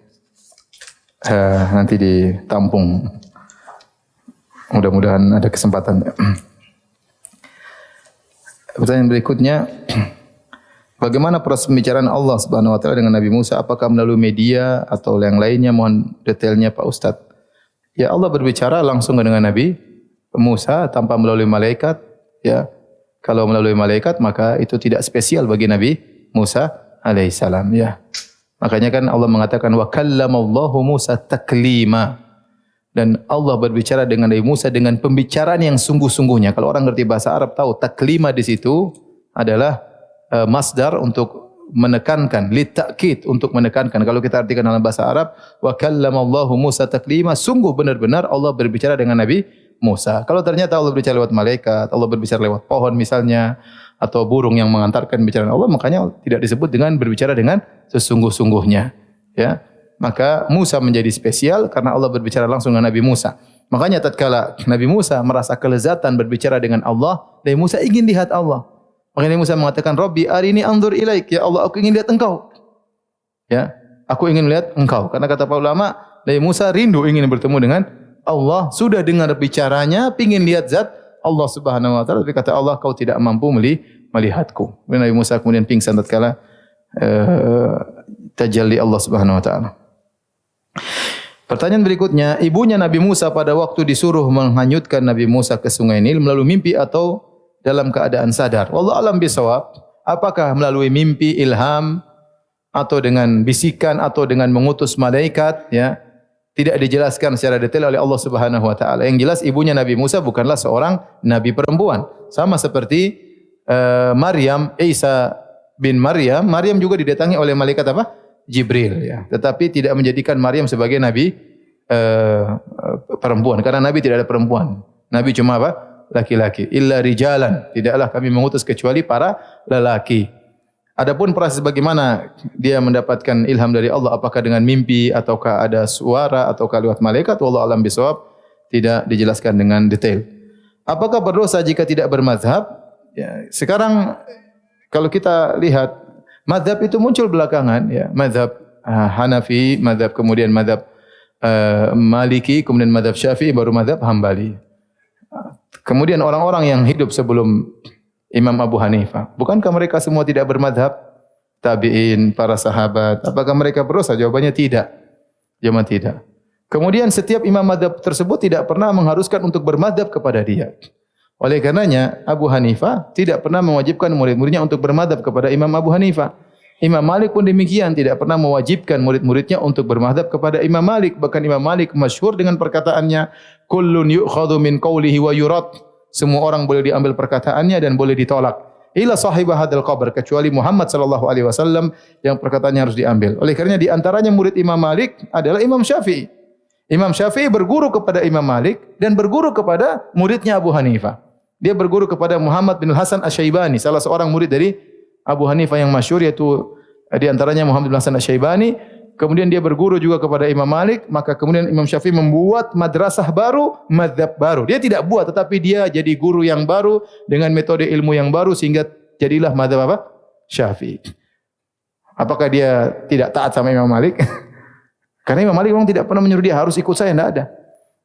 Nanti ditampung. Mudah-mudahan ada kesempatan. Pertanyaan berikutnya, bagaimana proses pembicaraan Allah Subhanahu wa taala dengan Nabi Musa? Apakah melalui media atau yang lainnya? Mohon detailnya Pak Ustadz. Ya, Allah berbicara langsung dengan Nabi Musa tanpa melalui malaikat, ya. Kalau melalui malaikat maka itu tidak spesial bagi Nabi Musa alaihissalam, ya. Makanya kan Allah mengatakan wa kallamallahu Musa taklima. Dan Allah berbicara dengan Nabi Musa dengan pembicaraan yang sungguh-sungguhnya. Kalau orang ngerti bahasa Arab tahu taklima di situ adalah masdar untuk menekankan, litakid untuk menekankan. Kalau kita artikan dalam bahasa Arab, wa kallamallahu Musa taklima, sungguh benar-benar Allah berbicara dengan Nabi Musa. Kalau ternyata Allah berbicara lewat malaikat, Allah berbicara lewat pohon misalnya, atau burung yang mengantarkan bicaraan Allah, makanya tidak disebut dengan berbicara dengan sesungguh-sungguhnya. Ya, maka Musa menjadi spesial karena Allah berbicara langsung dengan Nabi Musa. Makanya tatkala Nabi Musa merasa kelezatan berbicara dengan Allah, Nabi Musa ingin lihat Allah. Makanya Nabi Musa mengatakan, Rabbi arini anzur ilaik. Ya Allah, aku ingin lihat engkau. Ya, aku ingin lihat engkau. Karena kata para ulama, Nabi Musa rindu ingin bertemu dengan Allah. Sudah dengar bicaranya, ingin lihat zat Allah Subhanahu wa taala. Tapi kata Allah, kau tidak mampu melihatku. Nabi Musa kemudian pingsan tatkala tajalli Allah Subhanahu wa taala. Pertanyaan berikutnya, ibunya Nabi Musa pada waktu disuruh menghanyutkan Nabi Musa ke Sungai Nil melalui mimpi atau dalam keadaan sadar? Wallahu alam bisawab. Apakah melalui mimpi, ilham, atau dengan bisikan, atau dengan mengutus malaikat? Ya, tidak dijelaskan secara detail oleh Allah Subhanahu wa taala. Yang jelas ibunya Nabi Musa bukanlah seorang nabi perempuan. Sama seperti Maryam, Isa bin Maryam. Maryam juga didatangi oleh malaikat apa? Jibril. Ya. Tetapi tidak menjadikan Maryam sebagai nabi perempuan. Karena nabi tidak ada perempuan. Nabi cuma apa? Laki-laki. Illa rijalan. Tidaklah kami mengutus kecuali para lelaki. Adapun proses bagaimana dia mendapatkan ilham dari Allah, apakah dengan mimpi ataukah ada suara ataukah lewat malaikat, wallahu alam bisawab, tidak dijelaskan dengan detail. Apakah berdosa jika tidak bermazhab? Ya, sekarang kalau kita lihat mazhab itu muncul belakangan, ya, mazhab Hanafi, mazhab kemudian mazhab Maliki, kemudian mazhab Syafi'i, baru mazhab Hambali. Kemudian orang-orang yang hidup sebelum Imam Abu Hanifah, bukankah mereka semua tidak bermadhab? Tabi'in, para sahabat, apakah mereka berdosa? Jawabannya tidak. Jawabannya tidak. Kemudian setiap imam madhab tersebut tidak pernah mengharuskan untuk bermadhab kepada dia. Oleh karenanya Abu Hanifah tidak pernah mewajibkan murid-muridnya untuk bermadhab kepada Imam Abu Hanifah. Imam Malik pun demikian, tidak pernah mewajibkan murid-muridnya untuk bermadhab kepada Imam Malik. Bahkan Imam Malik masyhur dengan perkataannya, kullun yu'khadhu min qawlihi wa yurad. Semua orang boleh diambil perkataannya dan boleh ditolak. Ila sahibah hadzal qabr, kecuali Muhammad sallallahu alaihi wasallam yang perkataannya harus diambil. Oleh karenanya di antaranya murid Imam Malik adalah Imam Syafi'i. Imam Syafi'i berguru kepada Imam Malik dan berguru kepada muridnya Abu Hanifah. Dia berguru kepada Muhammad bin Hasan Asy-Syaibani, salah seorang murid dari Abu Hanifah yang masyhur, yaitu di antaranya Muhammad bin Hasan Asy-Syaibani. Kemudian dia berguru juga kepada Imam Malik, maka kemudian Imam Syafi'i membuat madrasah baru, mazhab baru. Dia tidak buat, tetapi dia jadi guru yang baru dengan metode ilmu yang baru sehingga jadilah mazhab apa? Syafi'i. Apakah dia tidak taat sama Imam Malik? Karena Imam Malik memang tidak pernah menyuruh dia harus ikut saya, tidak ada.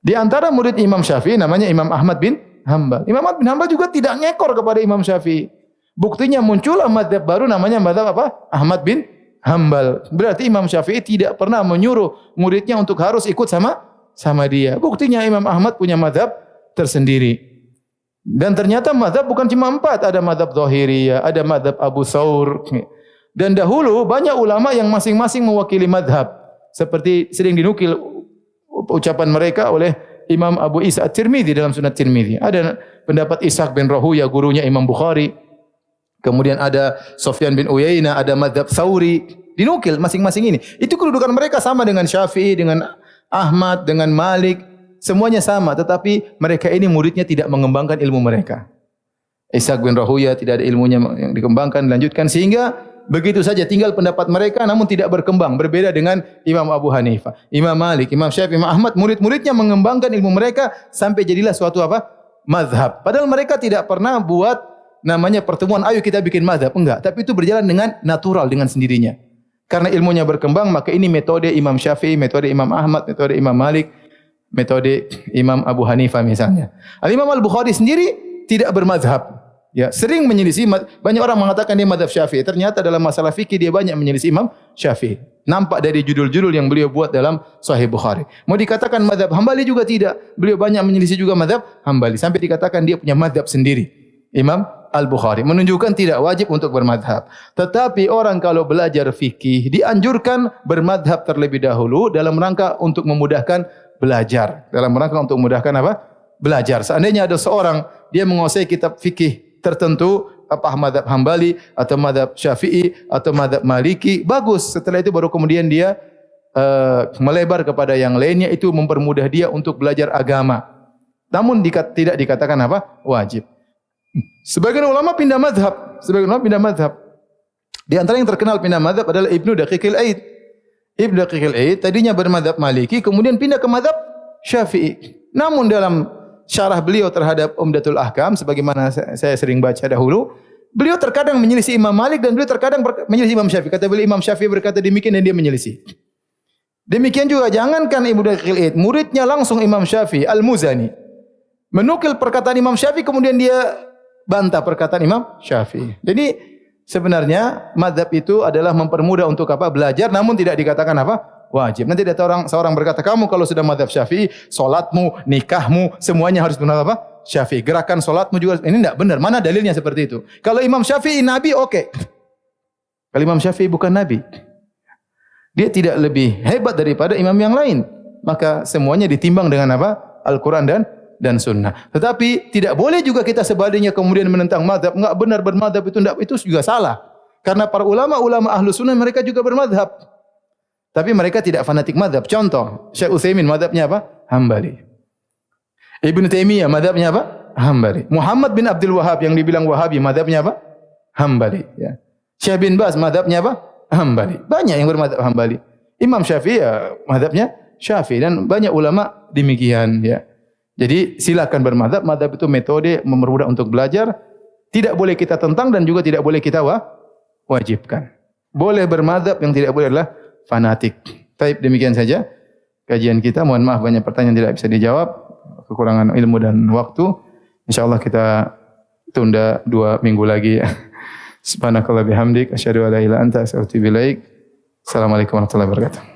Di antara murid Imam Syafi'i namanya Imam Ahmad bin Hanbal. Imam Ahmad bin Hanbal juga tidak ngekor kepada Imam Syafi'i. Buktinya muncullah mazhab baru namanya mazhab apa? Ahmad bin Hanbal. Berarti Imam Syafi'i tidak pernah menyuruh muridnya untuk harus ikut sama dia. Buktinya Imam Ahmad punya mazhab tersendiri. Dan ternyata mazhab bukan cuma 4, ada mazhab Zahiriyah, ada mazhab Abu Thawr. Dan dahulu banyak ulama yang masing-masing mewakili mazhab. Seperti sering dinukil ucapan mereka oleh Imam Abu Isa At-Tirmidzi dalam Sunan Tirmidzi. Ada pendapat Ishaq bin Rahuya, gurunya Imam Bukhari. Kemudian ada Sufyan bin Uyainah, ada mazhab Tsauri. Dinukil masing-masing ini. Itu kedudukan mereka sama dengan Syafi'i, dengan Ahmad, dengan Malik. Semuanya sama, tetapi mereka ini muridnya tidak mengembangkan ilmu mereka. Ishaq bin Rahuya tidak ada ilmunya yang dikembangkan, dilanjutkan, sehingga begitu saja tinggal pendapat mereka namun tidak berkembang. Berbeda dengan Imam Abu Hanifah, Imam Malik, Imam Syafi'i, Imam Ahmad, murid-muridnya mengembangkan ilmu mereka sampai jadilah suatu apa? Mazhab. Padahal mereka tidak pernah buat namanya pertemuan, ayo kita bikin mazhab. Enggak, tapi itu berjalan dengan natural, dengan sendirinya. Karena ilmunya berkembang, maka ini metode Imam Syafi'i, metode Imam Ahmad, metode Imam Malik, metode Imam Abu Hanifah misalnya. Al-Imam Al-Bukhari sendiri tidak bermazhab. Ya, sering menyelisih. Banyak orang mengatakan dia mazhab Syafi'i. Ternyata dalam masalah fikih dia banyak menyelisih Imam Syafi'i. Nampak dari judul-judul yang beliau buat dalam Sahih Bukhari. Mau dikatakan mazhab Hambali juga tidak. Beliau banyak menyelisih juga mazhab Hambali. Sampai dikatakan dia punya mazhab sendiri. Imam Al-Bukhari. Menunjukkan tidak wajib untuk bermadhab. Tetapi orang kalau belajar fikih dianjurkan bermadhab terlebih dahulu dalam rangka untuk memudahkan belajar. Dalam rangka untuk memudahkan apa? Belajar. Seandainya ada seorang dia menguasai kitab fikih tertentu, apa mazhab Hambali atau mazhab Syafi'i atau mazhab Maliki, bagus. Setelah itu baru kemudian dia melebar kepada yang lainnya, itu mempermudah dia untuk belajar agama. Namun tidak dikatakan apa? Wajib. Sebagian ulama pindah mazhab. Di antara yang terkenal pindah mazhab adalah Ibnu Daqiqil Aid. Ibnu Daqiqil Aid tadinya bermazhab Maliki, kemudian pindah ke mazhab Syafi'i. Namun dalam syarah beliau terhadap Umdatul Ahkam, sebagaimana saya sering baca dahulu, beliau terkadang menyelisih Imam Malik dan beliau terkadang menyelisih Imam Syafi'i. Kata beliau, Imam Syafi'i berkata demikian dan dia menyelisih. Demikian juga jangankan Ibnu Daqiqil Aid, muridnya langsung Imam Syafi'i, Al-Muzani, menukil perkataan Imam Syafi'i kemudian dia bantah perkataan Imam Syafi'i. Jadi sebenarnya mazhab itu adalah mempermudah untuk apa? Belajar, namun tidak dikatakan apa? Wajib. Nanti ada seorang berkata, kamu kalau sudah mazhab Syafi'i, salatmu, nikahmu, semuanya harus benar apa? Syafi'i. Gerakan salatmu juga, ini tidak benar. Mana dalilnya seperti itu? Kalau Imam Syafi'i Nabi, oke. Kalau Imam Syafi'i bukan Nabi, dia tidak lebih hebat daripada imam yang lain. Maka semuanya ditimbang dengan apa? Al-Quran dan sunnah. Tetapi tidak boleh juga kita sebaliknya kemudian menentang mazhab. Enggak benar bermadhab itu juga salah. Karena para ulama ahlu sunnah mereka juga bermadhab. Tapi mereka tidak fanatik mazhab. Contoh, Syekh Utsaimin mazhabnya apa? Hambali. Ibnu Taimiyah mazhabnya apa? Hambali. Muhammad bin Abdul Wahhab yang dibilang Wahabi mazhabnya apa? Hambali. Ya. Syekh bin Baz mazhabnya apa? Hambali. Banyak yang bermadzhab Hambali. Imam Syafi'i ya mazhabnya Syafi'i, dan banyak ulama demikian ya. Jadi silakan bermadzhab. Mazhab itu metode mempermudah untuk belajar. Tidak boleh kita tentang dan juga tidak boleh kita wajibkan. Boleh bermadzhab, yang tidak boleh adalah fanatik. Baik, demikian saja kajian kita. Mohon maaf banyak pertanyaan tidak bisa dijawab, kekurangan ilmu dan waktu. Insyaallah kita tunda 2 minggu lagi ya. Subhanakallah bihamdik asyhadu an la ilaha illa anta astaghfiruka wa atubu ilaik. Assalamualaikum warahmatullahi wabarakatuh.